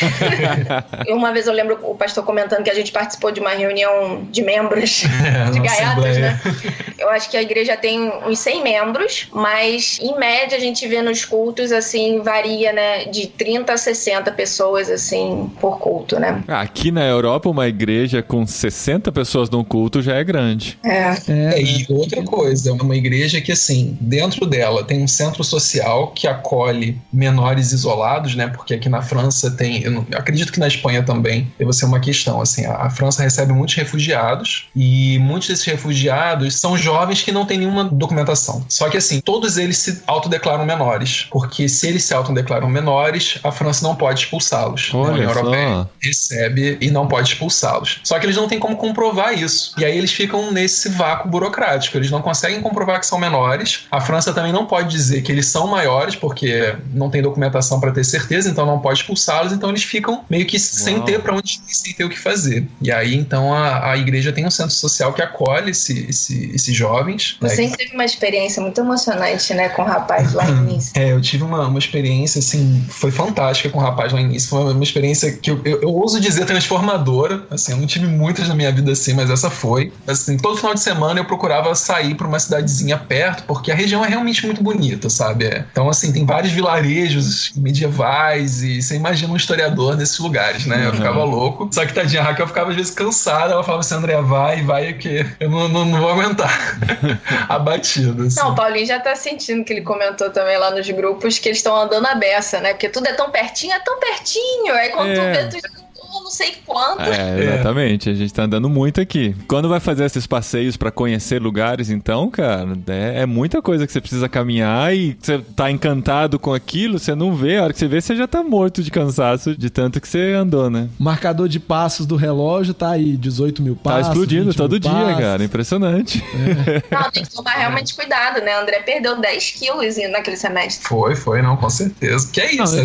Uma vez eu lembro o pastor comentando que a gente participou de uma reunião de membros de gaiatas, né? Eu acho que a igreja tem uns 100 membros, mas em média a gente vê nos cultos, assim, varia, né, de 30 a 60 pessoas, assim, por culto, né? Aqui na Europa, uma igreja com 60 pessoas num culto já é grande. E outra coisa, uma igreja que, assim, dentro dela tem um centro social que acolhe menores isolados, né? Porque aqui na França tem, eu acredito que na Espanha também deve ser uma questão, assim, a França recebe muitos refugiados e muitos desses refugiados são jovens que não têm nenhuma documentação. Só que, assim, todos eles se autodeclaram menores, porque se eles se autodeclaram menores, a França não pode expulsá-los. Olha, a União só. Europeia recebe e não pode expulsá-los. Só que eles não têm como comprovar isso. E aí eles ficam nesse vácuo burocrático. Eles não conseguem comprovar que são menores. A França também não pode dizer que eles são maiores, porque não tem documentação para ter certeza, então não pode expulsá-los. Então eles ficam meio que sem ter para onde ir, sem ter o que fazer. E aí, então, a igreja tem um centro social que acolhe esses jovens. Você teve uma experiência muito emocionante, né, com o rapaz lá no início. Eu tive uma experiência, assim, foi fantástica com o rapaz lá no início. Foi uma experiência que eu ouso dizer transformadora. Assim, eu não tive muitas na minha vida assim, mas essa foi. Assim, todo final de semana eu procurava sair para uma cidadezinha perto, porque a região é realmente muito bonita, sabe? Então, assim, tem vários vilarejos medievais e você imagina um historiador nesses lugares, né? Eu ficava louco. Só que, tadinha, a Raquel ficava às vezes cansada. Ela falava assim, André, vai, que eu não vou aguentar a batida. Assim. Não, o Paulinho já tá sentindo que ele comentou também lá nos grupos que eles estão andando a beça, né? Porque tudo é tão pertinho. Aí quando tu vê, tu já não sei quanto. Exatamente, a gente tá andando muito aqui. Quando vai fazer esses passeios pra conhecer lugares, então, cara, é muita coisa que você precisa caminhar e você tá encantado com aquilo, você não vê, a hora que você vê, você já tá morto de cansaço de tanto que você andou, né? O marcador de passos do relógio tá aí, 18 mil passos. Tá explodindo todo dia, passos. cara, impressionante. Não, tem que tomar realmente cuidado, né? O André perdeu 10 quilos naquele semestre. Foi, não, com certeza. Que é isso?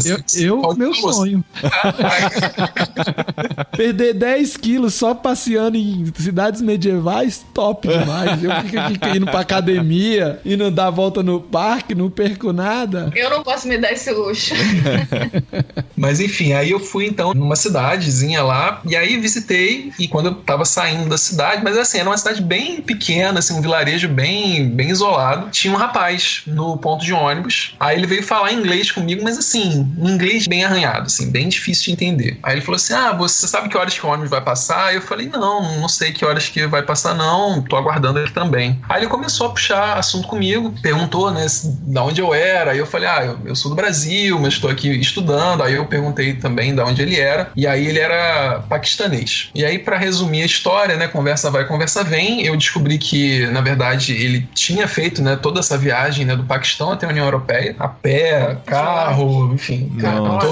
Meu sonho. Perder 10 quilos só passeando em cidades medievais, top demais. Eu fico aqui indo pra academia, indo dar a volta no parque, não perco nada. Eu não posso me dar esse luxo. Mas enfim, aí eu fui então numa cidadezinha lá, e aí visitei, e quando eu tava saindo da cidade, mas assim, era uma cidade bem pequena, assim, um vilarejo bem isolado, tinha um rapaz no ponto de ônibus, aí ele veio falar inglês comigo, mas assim, um inglês bem arranhado, assim, bem difícil de entender. Aí ele falou assim, você sabe que horas que o ônibus vai passar? Aí eu falei, não sei que horas que vai passar não, tô aguardando ele também. Aí ele começou a puxar assunto comigo, perguntou, né, de onde eu era, aí eu falei, eu sou do Brasil, mas estou aqui estudando, aí eu perguntei também de onde ele era, e aí ele era paquistanês. E aí, pra resumir a história, né, conversa vai, conversa vem, eu descobri que, na verdade, ele tinha feito, né, toda essa viagem, né, do Paquistão até a União Europeia, a pé, carro, enfim,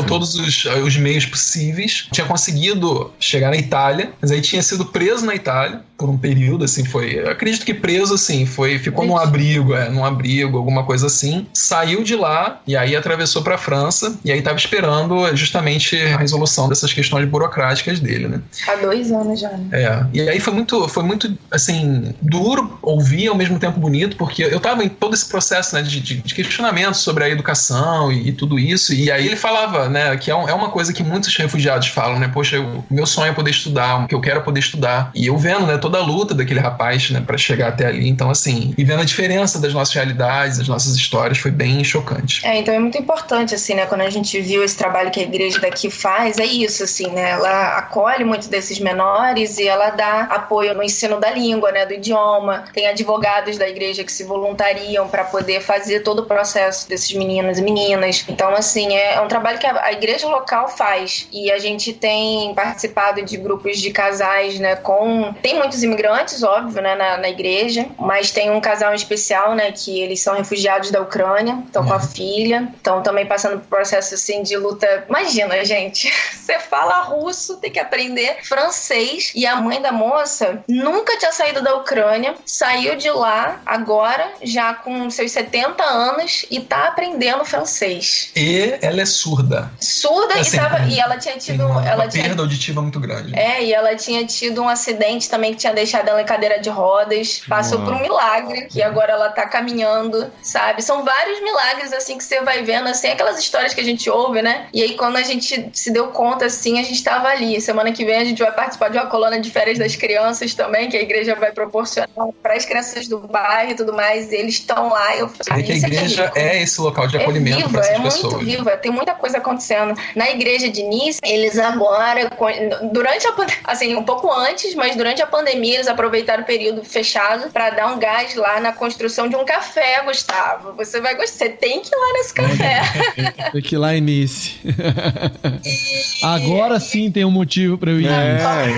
todos os meios possíveis. Tinha conseguido conseguido chegar na Itália, mas aí tinha sido preso na Itália por um período, assim, eu acredito que preso, assim, ficou num abrigo, alguma coisa assim, saiu de lá e aí atravessou pra França e aí tava esperando justamente a resolução dessas questões burocráticas dele, né? Há 2 anos já, né? E aí foi muito, assim, duro ouvir, ao mesmo tempo bonito, porque eu tava em todo esse processo, né, de questionamento sobre a educação e tudo isso, e aí ele falava, né, que é uma coisa que muitos refugiados falam, né, poxa, meu sonho é poder estudar, o que eu quero é poder estudar, e eu vendo, né, toda a luta daquele rapaz, né, pra chegar até ali, então assim, e vendo a diferença das nossas realidades, das nossas histórias, foi bem chocante. Então é muito importante, assim, né, quando a gente viu esse trabalho que a igreja daqui faz, é isso, assim, né, ela acolhe muito desses menores e ela dá apoio no ensino da língua, né, do idioma, tem advogados da igreja que se voluntariam para poder fazer todo o processo desses meninos e meninas, então assim, é um trabalho que a igreja local faz, e a gente tem participado de grupos de casais, né, tem muitos imigrantes, óbvio, né, na igreja, mas tem um casal em especial, né, que eles são refugiados da Ucrânia, estão com a filha, estão também passando por processo, assim, de luta. Imagina, gente, você fala russo, tem que aprender francês, e a mãe da moça nunca tinha saído da Ucrânia, saiu de lá agora, já com seus 70 anos, e tá aprendendo francês. E ela é surda. Surda, assim, e ela tinha tido... uma perda auditiva muito grande. E ela tinha tido um acidente também que tinha deixado ela em cadeira de rodas, passou por um milagre, que agora ela tá caminhando, sabe? São vários milagres, assim, que você vai vendo, assim, aquelas histórias que a gente ouve, né? E aí, quando a gente se deu conta, assim, a gente tava ali. Semana que vem a gente vai participar de uma colônia de férias das crianças também, que a igreja vai proporcionar para as crianças do bairro e tudo mais, e eles estão lá. Eu falei, que a igreja é esse local de acolhimento para essas pessoas. É muito viva, tem muita coisa acontecendo. Na igreja de Nice, eles agora, durante a pandemia, assim, um pouco antes, mas durante a pandemia, eles aproveitaram o período fechado para dar um gás lá na construção de um café, Gustavo. Você vai gostar, você tem que ir lá nesse café. Tem que ir lá em Nice. Agora sim tem um motivo para eu ir.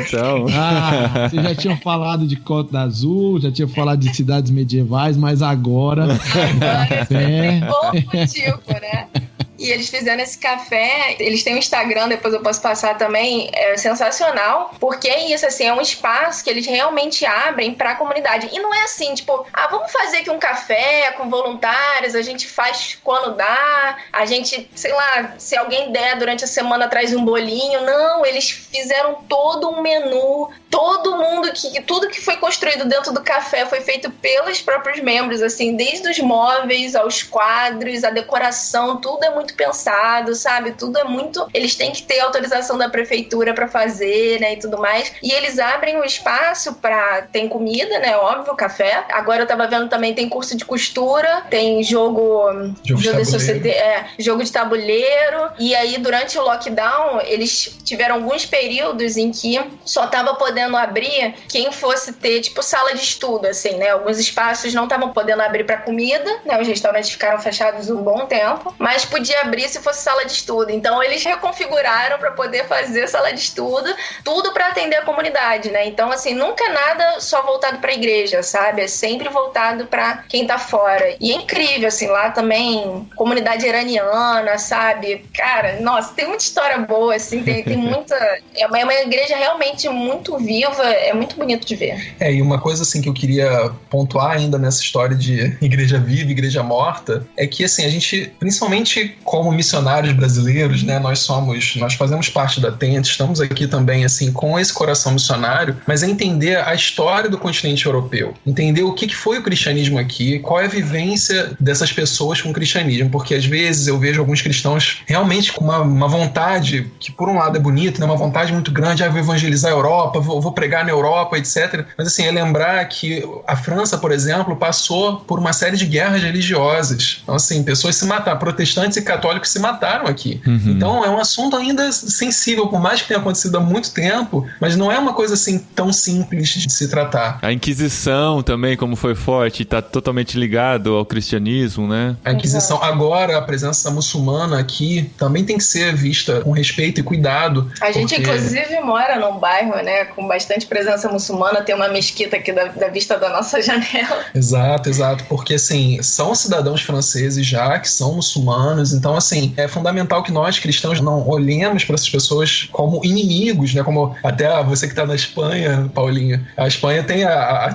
Então. Vocês já tinham falado de Côte d'Azur, já tinham falado de cidades medievais, mas agora tem bom motivo, né? E eles fizeram esse café, eles têm um Instagram, depois eu posso passar também, é sensacional, porque é isso, assim, é um espaço que eles realmente abrem pra comunidade. E não é assim, tipo, vamos fazer aqui um café com voluntários, a gente faz quando dá, a gente, sei lá, se alguém der durante a semana traz um bolinho. Não, eles fizeram todo um menu, tudo que foi construído dentro do café foi feito pelos próprios membros, assim, desde os móveis aos quadros, a decoração, tudo é muito pensado, sabe? Tudo é muito... Eles têm que ter autorização da prefeitura pra fazer, né, e tudo mais. E eles abrem o espaço pra... Tem comida, né, óbvio, café. Agora eu tava vendo também, tem curso de costura, tem jogo de tabuleiro. E aí, durante o lockdown, eles tiveram alguns períodos em que só tava podendo abrir quem fosse ter, tipo, sala de estudo, assim, né? Alguns espaços não estavam podendo abrir pra comida, né? Os restaurantes ficaram fechados um bom tempo, mas podia abrir se fosse sala de estudo. Então, eles reconfiguraram pra poder fazer sala de estudo, tudo pra atender a comunidade, né? Então, assim, nunca é nada só voltado pra igreja, sabe? É sempre voltado pra quem tá fora. E é incrível, assim, lá também, comunidade iraniana, sabe? Cara, nossa, tem muita história boa, assim, tem muita... É uma igreja realmente muito viva, é muito bonito de ver. E uma coisa, assim, que eu queria pontuar ainda nessa história de igreja viva, igreja morta, é que, assim, a gente, principalmente como missionários brasileiros, né, nós fazemos parte da Tent, estamos aqui também, assim, com esse coração missionário, mas é entender a história do continente europeu, entender o que foi o cristianismo aqui, qual é a vivência dessas pessoas com o cristianismo, porque às vezes eu vejo alguns cristãos realmente com uma vontade, que por um lado é bonita, né, uma vontade muito grande, vou evangelizar a Europa, vou pregar na Europa, etc. Mas assim, é lembrar que a França, por exemplo, passou por uma série de guerras religiosas. Então assim, pessoas se mataram, protestantes e católicos se mataram aqui. Então é um assunto ainda sensível, por mais que tenha acontecido há muito tempo, mas não é uma coisa assim tão simples de se tratar. A Inquisição também, como foi forte, está totalmente ligado ao cristianismo, né? A Inquisição, agora a presença muçulmana aqui também tem que ser vista com respeito e cuidado. A gente inclusive mora num bairro, né, com bastante presença muçulmana, tem uma mesquita aqui da vista da nossa janela. Exato, porque assim, são cidadãos franceses já, que são muçulmanos, então Então, assim, é fundamental que nós, cristãos, não olhemos para essas pessoas como inimigos, né? Como até você que está na Espanha, Paulinho. A Espanha tem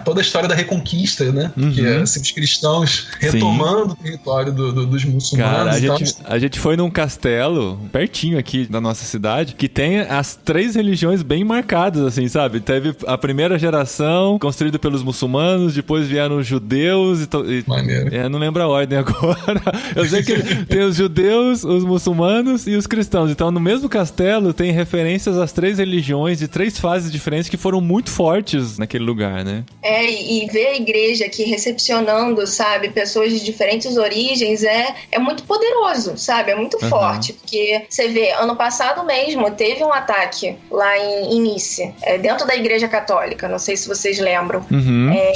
toda a história da Reconquista, né? Que é assim, os cristãos retomando o território dos muçulmanos. Cara, a gente foi num castelo, pertinho aqui da nossa cidade, que tem as 3 religiões bem marcadas, assim, sabe? Teve a primeira geração construída pelos muçulmanos, depois vieram os judeus e Maneiro. não lembro a ordem agora. Eu sei que tem os judeus, os muçulmanos e os cristãos. Então, no mesmo castelo, tem referências às 3 religiões de 3 fases diferentes que foram muito fortes naquele lugar, né? E ver a igreja aqui recepcionando, sabe, pessoas de diferentes origens é muito poderoso, sabe? É muito forte, porque você vê, ano passado mesmo, teve um ataque lá em Nice, dentro da igreja católica, não sei se vocês lembram.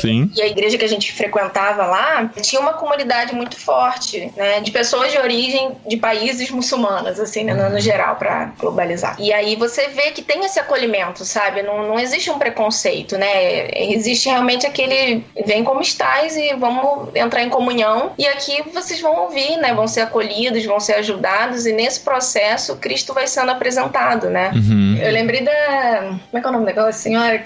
Sim. E a igreja que a gente frequentava lá, tinha uma comunidade muito forte, né, de pessoas de origem de países muçulmanos, assim, né, no geral, pra globalizar. E aí você vê que tem esse acolhimento, sabe? Não existe um preconceito, né? Existe realmente aquele, vem como estás e vamos entrar em comunhão, e aqui vocês vão ouvir, né? Vão ser acolhidos, vão ser ajudados, e nesse processo Cristo vai sendo apresentado, né? Eu lembrei da... Como é que é o nome daquela senhora?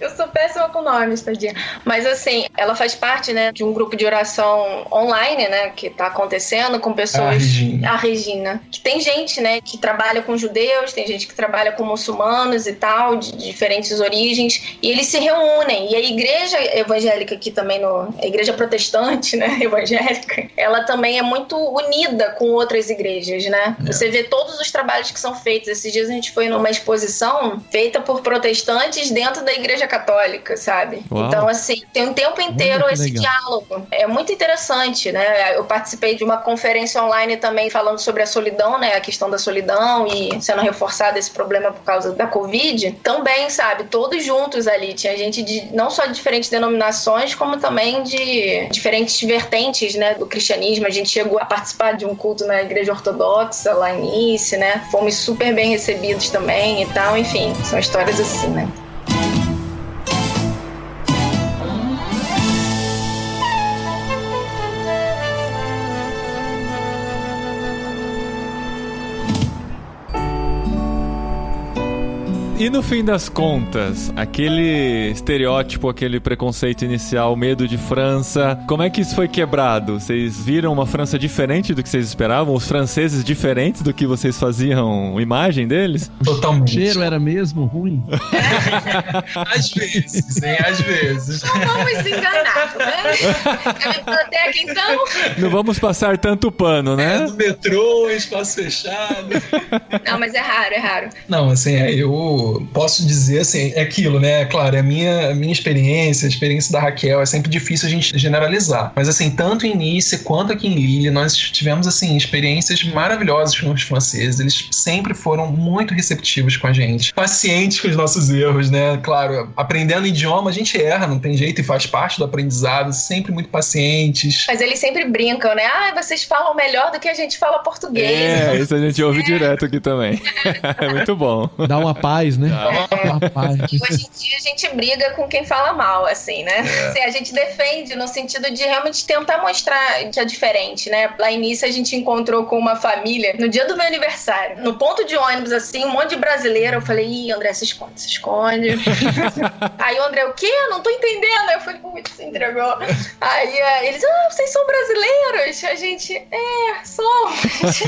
Eu sou péssima com nomes, tadinha. Mas assim, ela faz parte, né, de um grupo de oração online, né, que tá acontecendo com pessoas... A Regina. Que tem gente, né, que trabalha com judeus, tem gente que trabalha com muçulmanos e tal, de diferentes origens, e eles se reúnem. E a igreja evangélica aqui também, a igreja protestante, né, evangélica, ela também é muito unida com outras igrejas, né? Você vê todos os trabalhos que são feitos. Esses dias a gente foi numa exposição feita por protestantes dentro da igreja católica, sabe? Uau. Então, assim, tem um tempo inteiro esse diálogo. É muito interessante, né? Eu participei de uma conferência online também falando sobre a solidão, né? A questão da solidão e sendo reforçado esse problema por causa da Covid. Também, sabe? Todos juntos ali. Tinha gente não só de diferentes denominações, como também de diferentes vertentes, né? Do cristianismo. A gente chegou a participar de um culto na igreja ortodoxa lá em Nice, né? Fomos super bem recebidos também e tal. Enfim, são histórias assim, né? E no fim das contas, aquele estereótipo, aquele preconceito inicial, medo de França, como é que isso foi quebrado? Vocês viram uma França diferente do que vocês esperavam? Os franceses diferentes do que vocês faziam imagem deles? Totalmente. O cheiro era mesmo ruim? Às vezes, hein? Às vezes. Não vamos enganar, né? É biblioteca, então. Não vamos passar tanto pano, né? No metrô, espaço fechado. Não, mas é raro. Não, assim, eu posso dizer assim, é aquilo, né? Claro, é a minha experiência, a experiência da Raquel, é sempre difícil a gente generalizar. Mas assim, tanto em Nice quanto aqui em Lille, nós tivemos assim, experiências maravilhosas com os franceses. Eles sempre foram muito receptivos com a gente, pacientes com os nossos erros, né? Claro, aprendendo idioma a gente erra, não tem jeito, e faz parte do aprendizado, sempre muito pacientes. Mas eles sempre brincam, né? Vocês falam melhor do que a gente fala português. Isso a gente ouve direto aqui também. É muito bom. Dá uma paz, né? Uma paz. Hoje em dia a gente briga com quem fala mal, assim, né? Assim, a gente defende no sentido de realmente tentar mostrar que é diferente, né? Lá em Nice a gente encontrou com uma família no dia do meu aniversário, no ponto de ônibus, assim, um monte de brasileiro. Eu falei, ih, André, se esconde. Aí o André, o quê? Não tô entendendo. Aí eu falei, putz, se entregou. Aí eles, vocês são brasileiros? A gente, somos.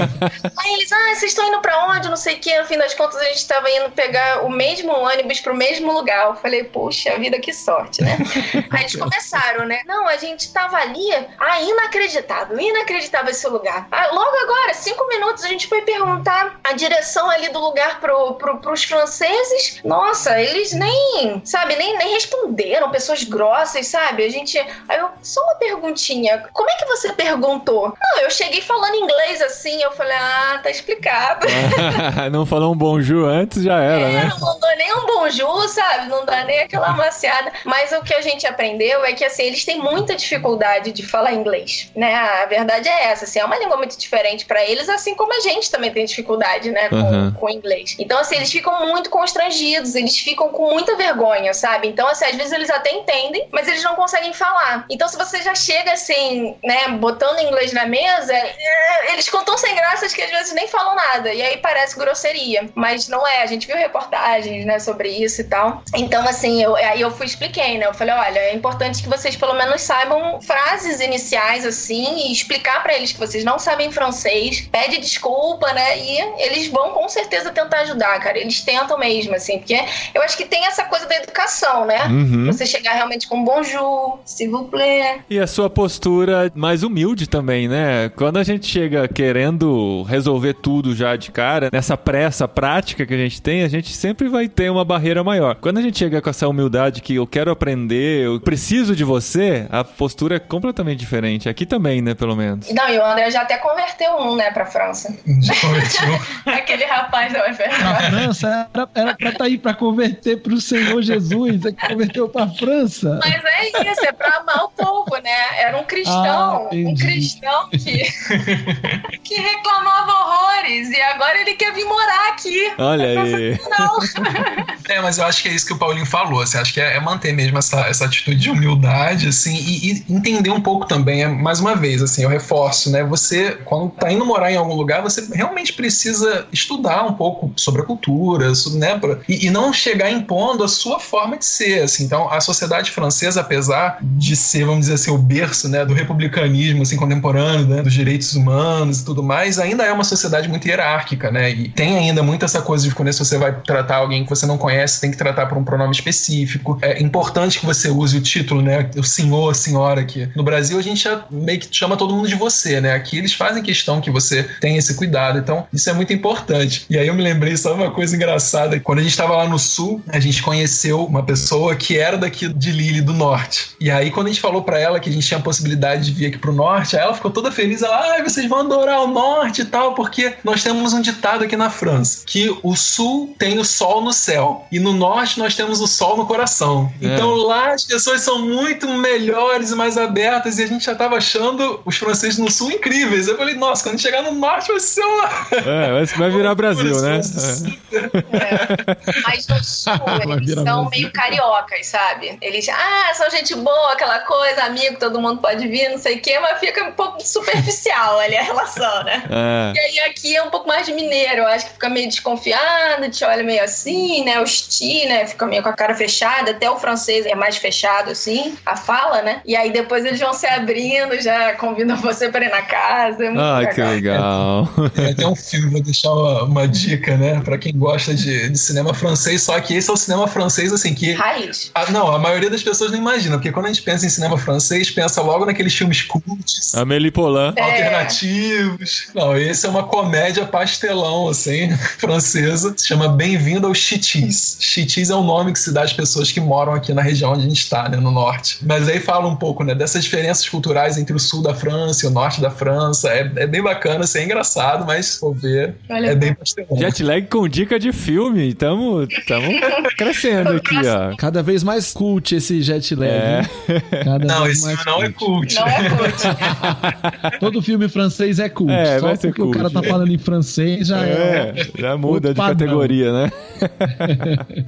Aí eles, vocês estão indo pra onde? Não sei o quê. No fim das contas a gente tava indo pegar o mesmo ônibus pro mesmo lugar. Eu falei, puxa vida, que sorte, né? Aí eles começaram, né? Não, a gente tava ali, inacreditável esse lugar. Logo agora, 5 minutos, a gente foi perguntar a direção ali do lugar pros franceses. Nossa, eles nem responderam, pessoas grossas, sabe? Aí eu, só uma perguntinha, como é que você perguntou? Não, eu cheguei falando inglês assim, eu falei, tá explicado. Não falou um bonjour antes, já era, né? não dou nem um bonjour, sabe? Não dá nem aquela amaciada. Mas o que a gente aprendeu é que, assim, eles têm muita dificuldade de falar inglês, né? A verdade é essa, assim, é uma língua muito diferente pra eles, assim como a gente também tem dificuldade, né, com o inglês. Então, assim, eles ficam muito constrangidos, eles ficam com muita vergonha, sabe? Então, assim, às vezes eles até entendem, mas eles não conseguem falar. Então, se você já chega, assim, né, botando inglês na mesa, eles ficam tão sem graças que às vezes nem falam nada. E aí parece grosseria. Mas não é. A gente viu reportagens, né, sobre isso e tal. Então, assim, aí eu expliquei, né? Eu falei, olha, é importante que vocês pelo menos saibam frases iniciais, assim, e explicar pra eles que vocês não sabem francês, pede desculpa, né? E eles vão com certeza tentar ajudar, cara. Eles tentam mesmo, assim, porque eu acho que tem essa coisa da educação, né? Você chegar realmente com bonjour, s'il vous plaît. E a sua postura mais humilde também, né? Quando a gente chega querendo resolver tudo já de cara, nessa pressa prática que a gente sempre vai ter uma barreira maior. Quando a gente chega com essa humildade que eu quero aprender, eu preciso de você, a postura é completamente diferente. Aqui também, né, pelo menos. Não, e o André já até converteu né, pra França. Já converteu. Aquele rapaz da UFRJ. A França era pra estar aí pra converter pro Senhor Jesus, é que converteu pra França. Mas é isso, é pra amar o povo, né? Era um cristão, que reclamava horrores e agora ele quer vir morar aqui. Olha aí. Não. Mas eu acho que é isso que o Paulinho falou, assim, acho que é manter mesmo essa atitude de humildade, assim, e entender um pouco também, mais uma vez, assim, eu reforço, né, você, quando tá indo morar em algum lugar, você realmente precisa estudar um pouco sobre a cultura, né, e não chegar impondo a sua forma de ser, assim. Então, a sociedade francesa, apesar de ser, vamos dizer assim, o berço, né, do republicanismo, assim, contemporâneo, né, dos direitos humanos e tudo mais, ainda é uma sociedade muito hierárquica, né, e tem ainda muito essa coisa de quando você vai tratar alguém que você não conhece, tem que tratar por um pronome específico. É importante que você use o título, né, o senhor, a senhora aqui. No Brasil, a gente já meio que chama todo mundo de você, né, aqui eles fazem questão que você tenha esse cuidado, então isso é muito importante. E aí eu me lembrei só uma coisa engraçada, quando a gente estava lá no sul, a gente conheceu uma pessoa que era daqui de Lille, do norte, e aí quando a gente falou pra ela que a gente tinha a possibilidade de vir aqui pro norte, aí ela ficou toda feliz, ela, vocês vão adorar o norte e tal, porque nós temos um ditado aqui na França, que o sul tem o sol no céu, e no norte nós temos o sol no coração. Então lá as pessoas são muito melhores e mais abertas, e a gente já tava achando os franceses no sul incríveis. Eu falei, nossa, quando chegar no norte vai ser uma... vai virar Brasil, né? Mas no sul, eles são meio cariocas, sabe? Eles, são gente boa, aquela coisa, amigo, todo mundo pode vir, não sei o quê, mas fica um pouco superficial ali a relação, né? E aí aqui é um pouco mais de mineiro, eu acho que fica meio desconfiado, te olha meio assim, né? Os ti, né? Fica meio com a cara fechada, até o francês é mais fechado, assim, a fala, né? E aí depois eles vão se abrindo, já convidam você pra ir na casa. É muito legal. Que legal. Tem até um filme, vou deixar uma dica, né? Pra quem gosta de cinema francês, só que esse é o cinema francês, assim, que... Raiz. A maioria das pessoas não imagina, porque quando a gente pensa em cinema francês, pensa logo naqueles filmes cults, Amélie Poulain, alternativos. Não, esse é uma comédia pastelão, assim, francesa, se chama Bem-vindo ao Chitis. Chitis é o nome que se dá às pessoas que moram aqui na região onde a gente está, né, no norte. Mas aí fala um pouco, né, dessas diferenças culturais entre o sul da França e o norte da França. É bem bacana, assim, é engraçado, mas se for ver, é bem pastelão. Jet lag com dica de filme. Tamo crescendo aqui, ó. Cada vez mais cult esse jet lag. Não, esse filme não é cult. Não é cult. Todo filme francês é cult. Só vai ser porque cult. O cara tá falando em francês já muda de padrão. categoria, né?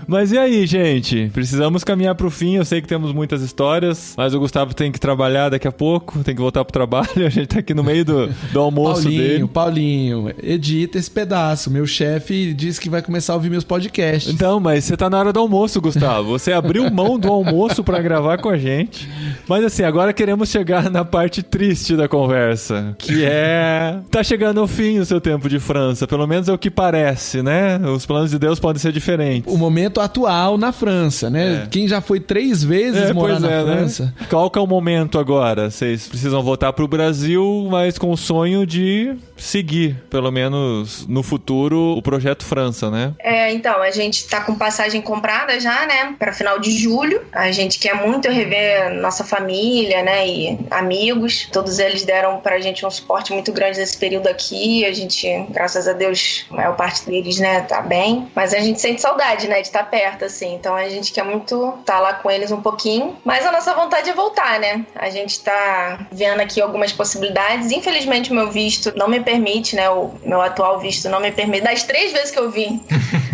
Mas e aí, gente? Precisamos caminhar pro fim. Eu sei que temos muitas histórias, mas o Gustavo tem que trabalhar daqui a pouco, tem que voltar pro trabalho. A gente tá aqui no meio do almoço dele. Paulinho, edita esse pedaço. Meu chefe disse que vai começar a ouvir meus podcasts. Então, mas você tá na hora do almoço, Gustavo. Você abriu mão do almoço pra gravar com a gente. Mas assim, agora queremos chegar na parte triste da conversa, que é... Tá chegando ao fim o seu tempo de França. Pelo menos é o que parece, né? Os planos de Deus podem ser diferentes. O momento atual na França, né? Quem já foi 3 vezes morar na França. Né? Qual que é o momento agora? Vocês precisam voltar pro Brasil, mas com o sonho de seguir, pelo menos no futuro, o Projeto França, né? Então, a gente tá com passagem comprada já, né? Pra final de julho. A gente quer muito rever nossa família, né? E amigos. Todos eles deram pra gente um suporte muito grande nesse período aqui. A gente, graças a Deus, a maior parte deles, né, tá bem. Mas a gente sente saudade, né? De estar perto, assim. Então a gente quer muito estar lá com eles um pouquinho. Mas a nossa vontade é voltar, né? A gente tá vendo aqui algumas possibilidades. Infelizmente o meu visto não me permite, né? O meu atual visto não me permite. Das 3 vezes que eu vim,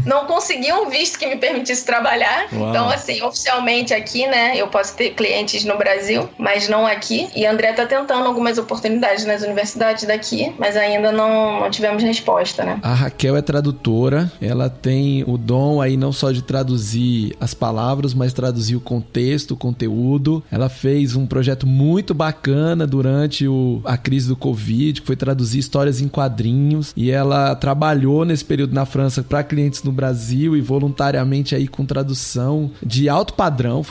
não consegui um visto que me permitisse trabalhar. Uau. Então, assim, oficialmente aqui, né? Eu posso ter clientes no Brasil, mas não aqui. E a André tá tentando algumas oportunidades nas universidades daqui, mas ainda não tivemos resposta, né? A Raquel é tradutora, ela tem o dom aí não só de traduzir as palavras, mas traduzir o contexto, o conteúdo. Ela fez um projeto muito bacana durante a crise do Covid, que foi traduzir histórias em quadrinhos, e ela trabalhou nesse período na França para clientes no Brasil e voluntariamente aí com tradução de alto padrão.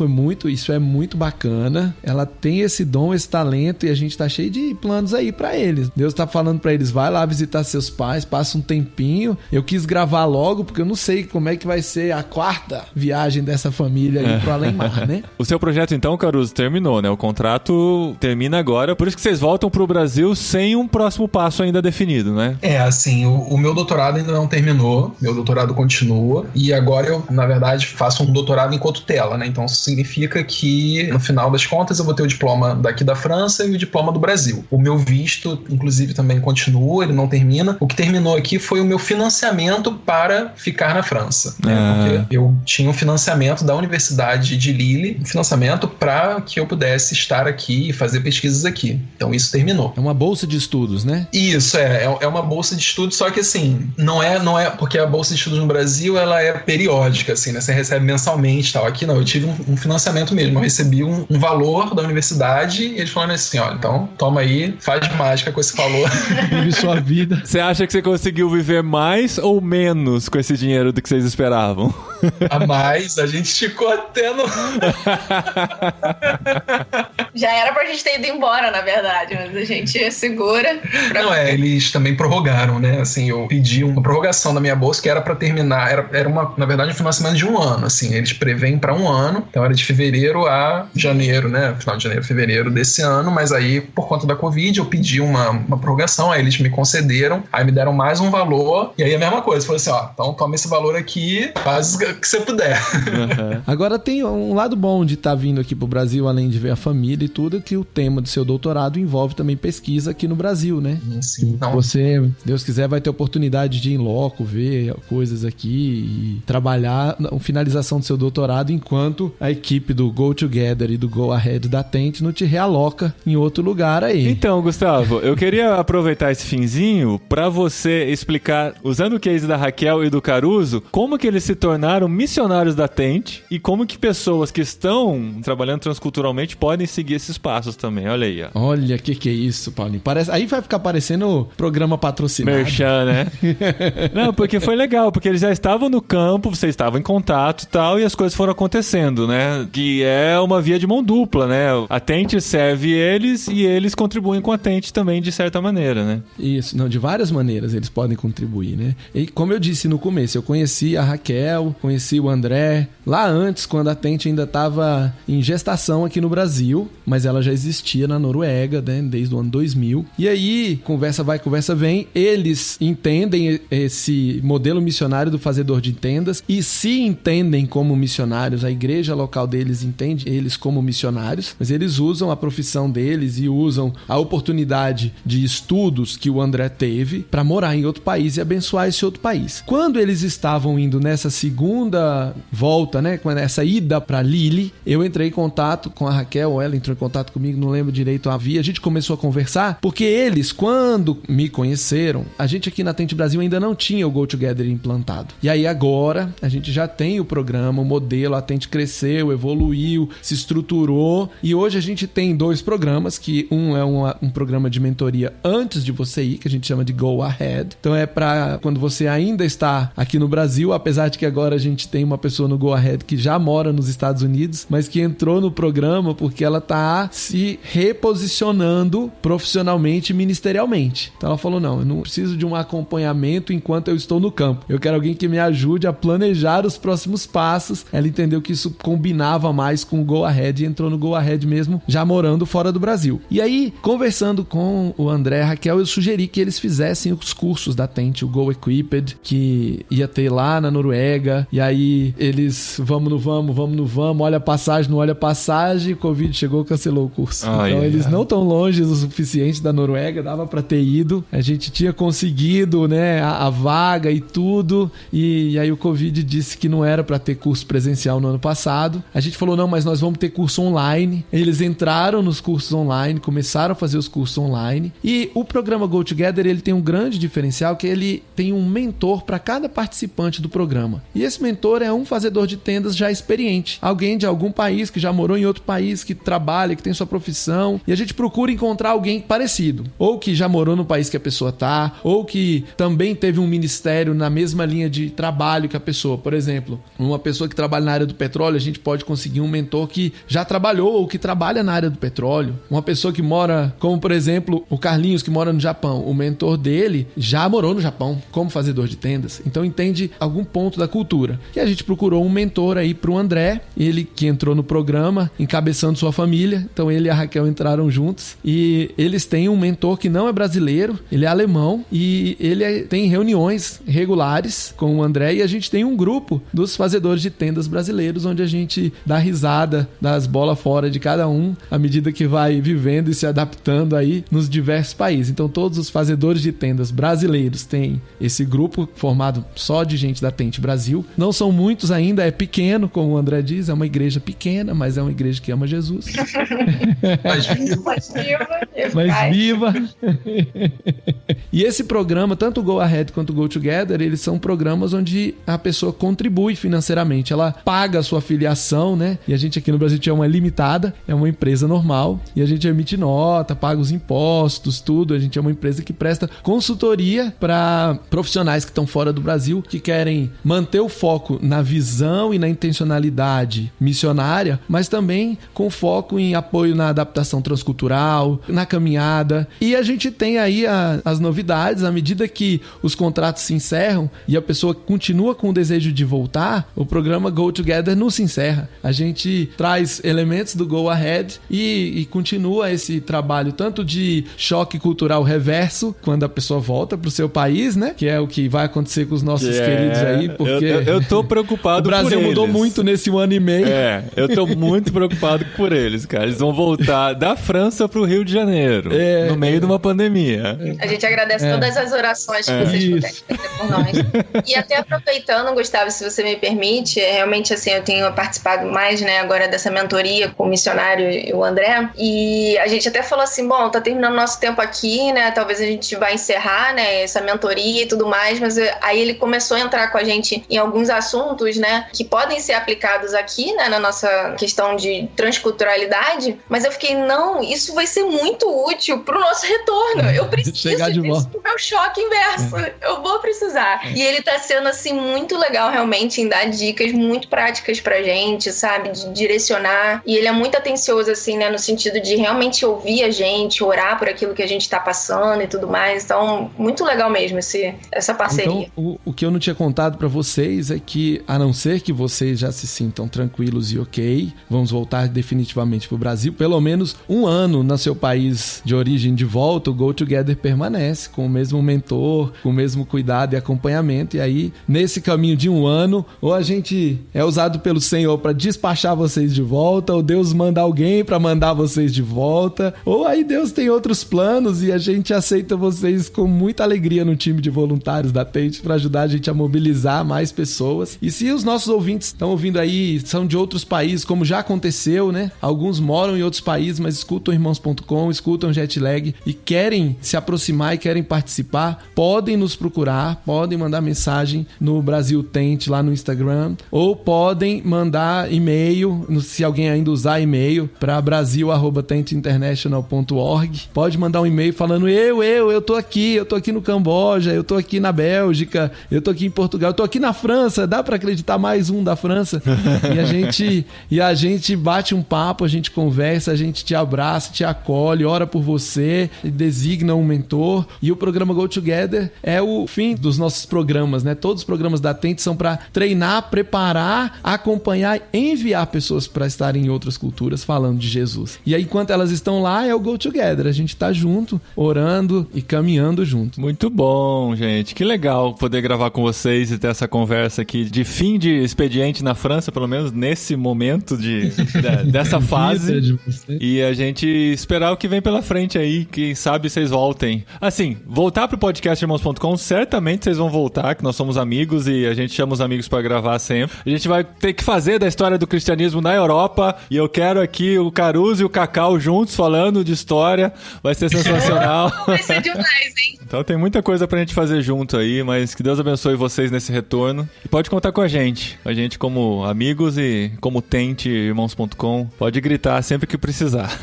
Isso é muito bacana. Ela tem esse dom, esse talento, e a gente tá cheio de planos aí para eles. Deus tá falando para eles, vai lá visitar seus pais, passa um tempinho. Eu quis gravar logo, porque eu não sei como é que vai ser a 4ª viagem dessa família aí pro além-mar, né? O seu projeto então, Caruso, terminou, né? O contrato termina agora, por isso que vocês voltam pro Brasil sem um próximo passo ainda definido, né? Assim, o meu doutorado ainda não terminou, meu doutorado continua, e agora eu, na verdade, faço um doutorado em cotutela, né? Então isso significa que, no final das contas, eu vou ter o diploma daqui da França e o diploma do Brasil. O meu visto, inclusive, também continua, ele não termina. O que terminou aqui foi o meu financiamento para ficar na França, né? Porque eu tinha um financiamento da Universidade de Lille, um financiamento para que eu pudesse estar aqui e fazer pesquisas aqui. Então isso terminou. É uma bolsa de estudos, né? Isso, é uma bolsa de estudos, só que assim, não é porque a bolsa de estudos no Brasil, ela é periódica, assim, né? Você recebe mensalmente e tal. Aqui não, eu tive um financiamento mesmo, eu recebi um valor da universidade e eles falaram assim, olha, então toma aí, faz mágica com esse valor. Vive sua vida. Você acha que você conseguiu viver mais ou menos com esse dinheiro do que vocês esperavam? A mais, a gente ficou até no... Já era pra gente ter ido embora, na verdade, mas a gente segura. Não, eles também prorrogaram, né? Assim, eu pedi uma prorrogação da minha bolsa que era pra terminar, era na verdade, um financiamento de 1 ano, assim, eles preveem pra 1 ano, então era de fevereiro a janeiro, né? Final de janeiro, fevereiro desse ano, mas aí, por conta da Covid, eu pedi uma prorrogação, aí eles me concederam, aí me deram mais um valor, e aí a mesma coisa, falou assim, ó, então toma esse valor aqui, faz o que você puder. Uhum. Agora tem um lado bom de estar vindo aqui pro Brasil, além de ver a família e tudo, que o tema do seu doutorado envolve também pesquisa aqui no Brasil, né? Sim. Então, você, se Deus quiser, vai ter oportunidade de ir em loco, ver coisas aqui e trabalhar na finalização do seu doutorado, enquanto a equipe do Go Together e do Go Ahead da Tente não te realoca em outro lugar aí. Então, Gustavo, eu queria aproveitar esse finzinho pra você explicar, usando o case da Raquel e do Caruso, como que eles se tornaram missionários da Tente e como que pessoas que estão trabalhando transculturalmente podem seguir esses passos também. Olha aí, ó. Olha, que é isso, Paulinho? Aí vai ficar parecendo programa patrocinado. Merchan, né? Não, porque foi legal, porque eles já estavam no campo, vocês estavam em contato e tal, e as coisas foram acontecendo, né? Que é uma via de mão dupla, né? A Tente serve eles e eles contribuem com a Tente também, de certa maneira, né? Isso, não, de várias maneiras eles podem contribuir, né? E como eu disse no começo, eu conheci a Raquel, conheci o André, lá antes, quando a Tente ainda estava em gestação aqui no Brasil, mas ela já existia na Noruega, né? Desde o ano 2000. E aí, conversa vai, conversa vem, eles entendem esse modelo missionário do fazedor de tendas e se entendem como missionários. A igreja local deles entende eles como missionários, mas eles usam a profissão deles e usam a oportunidade de estudos que o André teve para morar em outro país e abençoar esse outro país. Quando eles estavam indo nessa segunda volta, né, com essa ida para Lille, eu entrei em contato com a Raquel, ou ela entrou em contato comigo, não lembro direito a via, a gente começou a conversar, porque eles, quando me conheceram, a gente aqui na Tente Brasil ainda não tinha o Go Together implantado. E aí agora, a gente já tem o programa, o modelo, a Tente cresceu, evoluiu, se estruturou, e hoje a gente tem 2 programas, que um é um programa de mentoria antes de você ir, que a gente chama de Go Ahead. Então é para quando você ainda está aqui no Brasil, apesar de que agora a gente tem uma pessoa no Go Ahead que já mora nos Estados Unidos, mas que entrou no programa porque ela tá tá se reposicionando profissionalmente e ministerialmente. Então ela falou, não, eu não preciso de um acompanhamento enquanto eu estou no campo. Eu quero alguém que me ajude a planejar os próximos passos. Ela entendeu que isso combinava mais com o Go Ahead e entrou no Go Ahead mesmo, já morando fora do Brasil. E aí, conversando com o André e a Raquel, eu sugeri que eles fizessem os cursos da Tente, o Go Equipped, que ia ter lá na Noruega. E aí, eles, vamos no vamos, olha a passagem, não olha a passagem, o Covid chegou, cancelou o curso. Então, eles não tão longe o suficiente da Noruega, dava pra ter ido. A gente tinha conseguido, né, a vaga e tudo, e aí o Covid disse que não era pra ter curso presencial no ano passado. A gente falou, não, mas nós vamos ter curso online. Eles entraram nos cursos online, começaram a fazer os cursos online, e o programa Go Together, ele tem um grande diferencial, que ele tem um mentor para cada participante do programa. E esse mentor é um fazedor de tendas já experiente, alguém de algum país que já morou em outro país, que trabalha, que tem sua profissão, e a gente procura encontrar alguém parecido, ou que já morou no país que a pessoa tá, ou que também teve um ministério na mesma linha de trabalho que a pessoa. Por exemplo, uma pessoa que trabalha na área do petróleo, a gente pode conseguir um mentor que já trabalhou ou que trabalha na área do petróleo. Uma pessoa que mora, como por exemplo, o Carlinhos, que mora no Japão, o mentor dele já morou no Japão como fazedor de tendas, então entende algum ponto da cultura. E a gente procurou um mentor aí pro André, ele que entrou no programa encabeçando sua família, então ele e a Raquel entraram juntos, e eles têm um mentor que não é brasileiro, ele é alemão, e ele tem reuniões regulares com o André, e a gente tem um grupo dos fazedores de tendas brasileiros, onde a gente dá risada, dá as bolas fora de cada um, à medida que vai vivendo e se adaptando aí nos diversos países. Então todos os fazedores de tendas brasileiros têm esse grupo formado só de gente da Tente Brasil. Não são muitos ainda, é pequeno, como o André diz, é uma igreja pequena, mas é uma igreja que ama Jesus. Mas viva! E esse programa, tanto o Go Ahead quanto o Go Together, eles são programas onde a pessoa contribui financeiramente, ela paga a sua filiação, né? E a gente aqui no Brasil tinha uma limitada, é uma empresa normal, e a gente emite nota, paga os impostos, tudo. A gente é uma empresa que presta consultoria para profissionais que estão fora do Brasil, que querem manter o foco na visão e na intencionalidade missionária, mas também com foco em apoio na adaptação transcultural, na caminhada. E a gente tem aí as novidades, à medida que os contratos se encerram e a pessoa continua com o desejo de voltar, o programa Go Together não se encerra. A gente traz elementos do Go Ahead e continua esse trabalho tanto de choque cultural reverso, quando a pessoa volta pro seu país, né? Que é o que vai acontecer com os nossos queridos aí, porque eu tô preocupado por eles. O Brasil mudou muito nesse 1 ano e meio. Eu tô muito preocupado por eles, cara. Eles vão voltar da França pro Rio de Janeiro, no meio de uma pandemia. A gente agradece todas as orações que vocês puderem fazer por nós. E até aproveitando, Gustavo, se você me permite, realmente assim, eu tenho participado mais, né, agora dessa mentoria com o missionário e o André, e a gente até falou assim, bom, tá terminando nosso tempo aqui, né, talvez a gente vai encerrar, né, essa mentoria e tudo mais, mas aí ele começou a entrar com a gente em alguns assuntos, né, que podem ser aplicados aqui, né, na nossa questão de transculturalidade, mas eu fiquei, não, isso vai ser muito útil pro nosso retorno, eu preciso disso pro meu choque inverso, eu vou precisar. E ele tá sendo, assim, muito legal realmente em dar dicas muito práticas pra gente, sabe, de direcionar, e ele é muito atencioso, assim, né, no sentido de realmente ouvir a gente, orar por aquilo que a gente tá passando e tudo mais, então, muito legal mesmo essa parceria. Então, o que eu não tinha contado pra vocês é que, a não ser que vocês já se sintam tranquilos e ok, vamos voltar definitivamente pro Brasil, pelo menos 1 ano no seu país de origem de volta, o Go Together permanece, com o mesmo mentor, com o mesmo cuidado e acompanhamento, e aí, nesse caminho de 1 ano, ou a gente é usado pelo Senhor pra despachar vocês de volta, ou Deus manda alguém pra mandar vocês de volta, ou aí Deus tem outros planos e a gente aceita vocês com muita alegria no time de voluntários da Tente pra ajudar a gente a mobilizar mais pessoas. E se os nossos ouvintes estão ouvindo aí, são de outros países, como já aconteceu, né? Alguns moram em outros países, mas escutam irmãos.com, escutam Jetlag e querem se aproximar e querem participar, podem nos procurar, podem mandar mensagem no Brasil Tente lá no Instagram, ou podem mandar e-mail, se alguém ainda usar e-mail, para brasil@tenteinternational.org. Pode mandar um e-mail falando, eu tô aqui no Camboja, eu tô aqui na Bélgica, eu tô aqui em Portugal, eu tô aqui na França, dá para acreditar, mais um da França. E a gente bate um papo, a gente conversa, a gente te abraça, te acolhe, ora por você, designa um mentor. E o programa Go Together é o fim dos nossos programas, né? Todos os programas da Tente são para treinar, preparar, acompanhar, enviar pessoas para estarem em outras culturas falando de Jesus. E aí, enquanto elas estão lá, é o Go Together. A gente tá junto, orando e caminhando junto. Muito bom, gente. Que legal poder gravar com vocês e ter essa conversa aqui de fim de expediente na França, pelo menos nesse momento dessa fase. E a gente esperar o que vem pela frente aí. Quem sabe vocês voltem. Assim, voltar pro podcastirmãos.com, certamente vocês vão voltar, que nós somos amigos e a gente chama os amigos pra gravar sempre. A gente vai ter que fazer da história do cristianismo na Europa e eu quero aqui o Caruso e o Cacau juntos falando de história. Vai ser sensacional. Vai ser demais, hein? Então tem muita coisa pra gente fazer junto aí, mas que Deus abençoe vocês nesse retorno. E pode contar com a gente como amigos e como Tente irmãos.com. Pode gritar sempre que precisar.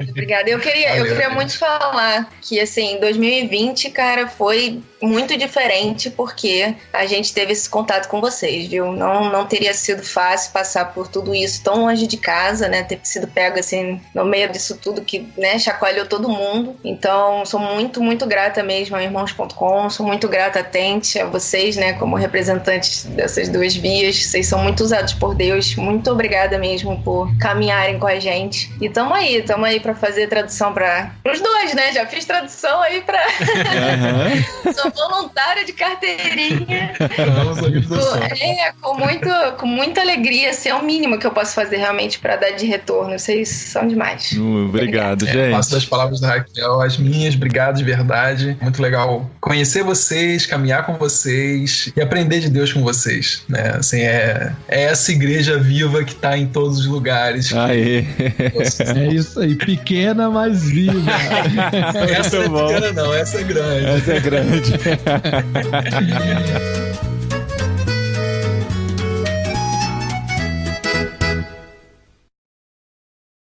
Obrigada. Eu queria muito falar que, assim, 2020, cara, foi muito diferente porque a gente teve esse contato com vocês, viu? Não teria sido fácil passar por tudo isso tão longe de casa, né? Ter sido pego, assim, no meio disso tudo que, né, chacoalhou todo mundo. Então, sou muito, muito grata mesmo a irmãos.com, sou muito grata a Tente, a vocês, né, como representantes dessas duas vias. Vocês são muito usados por Deus. Muito obrigada mesmo por caminharem com a gente. E tamo aí pra fazer tradução pros dois, né? Já fiz tradução aí pra... Sou voluntária de carteirinha. Com muita alegria. Assim, é o mínimo que eu posso fazer realmente pra dar de retorno. Vocês são demais. Obrigado, gente. Faço das palavras da Raquel as minhas. Obrigado de verdade. Muito legal conhecer vocês, caminhar com vocês e aprender de Deus com vocês, né? Assim, é essa igreja viva que tá em todos os lugares. Aê. É isso aí, pequena, mas viva. Essa é pequena não, essa é grande. Essa é grande.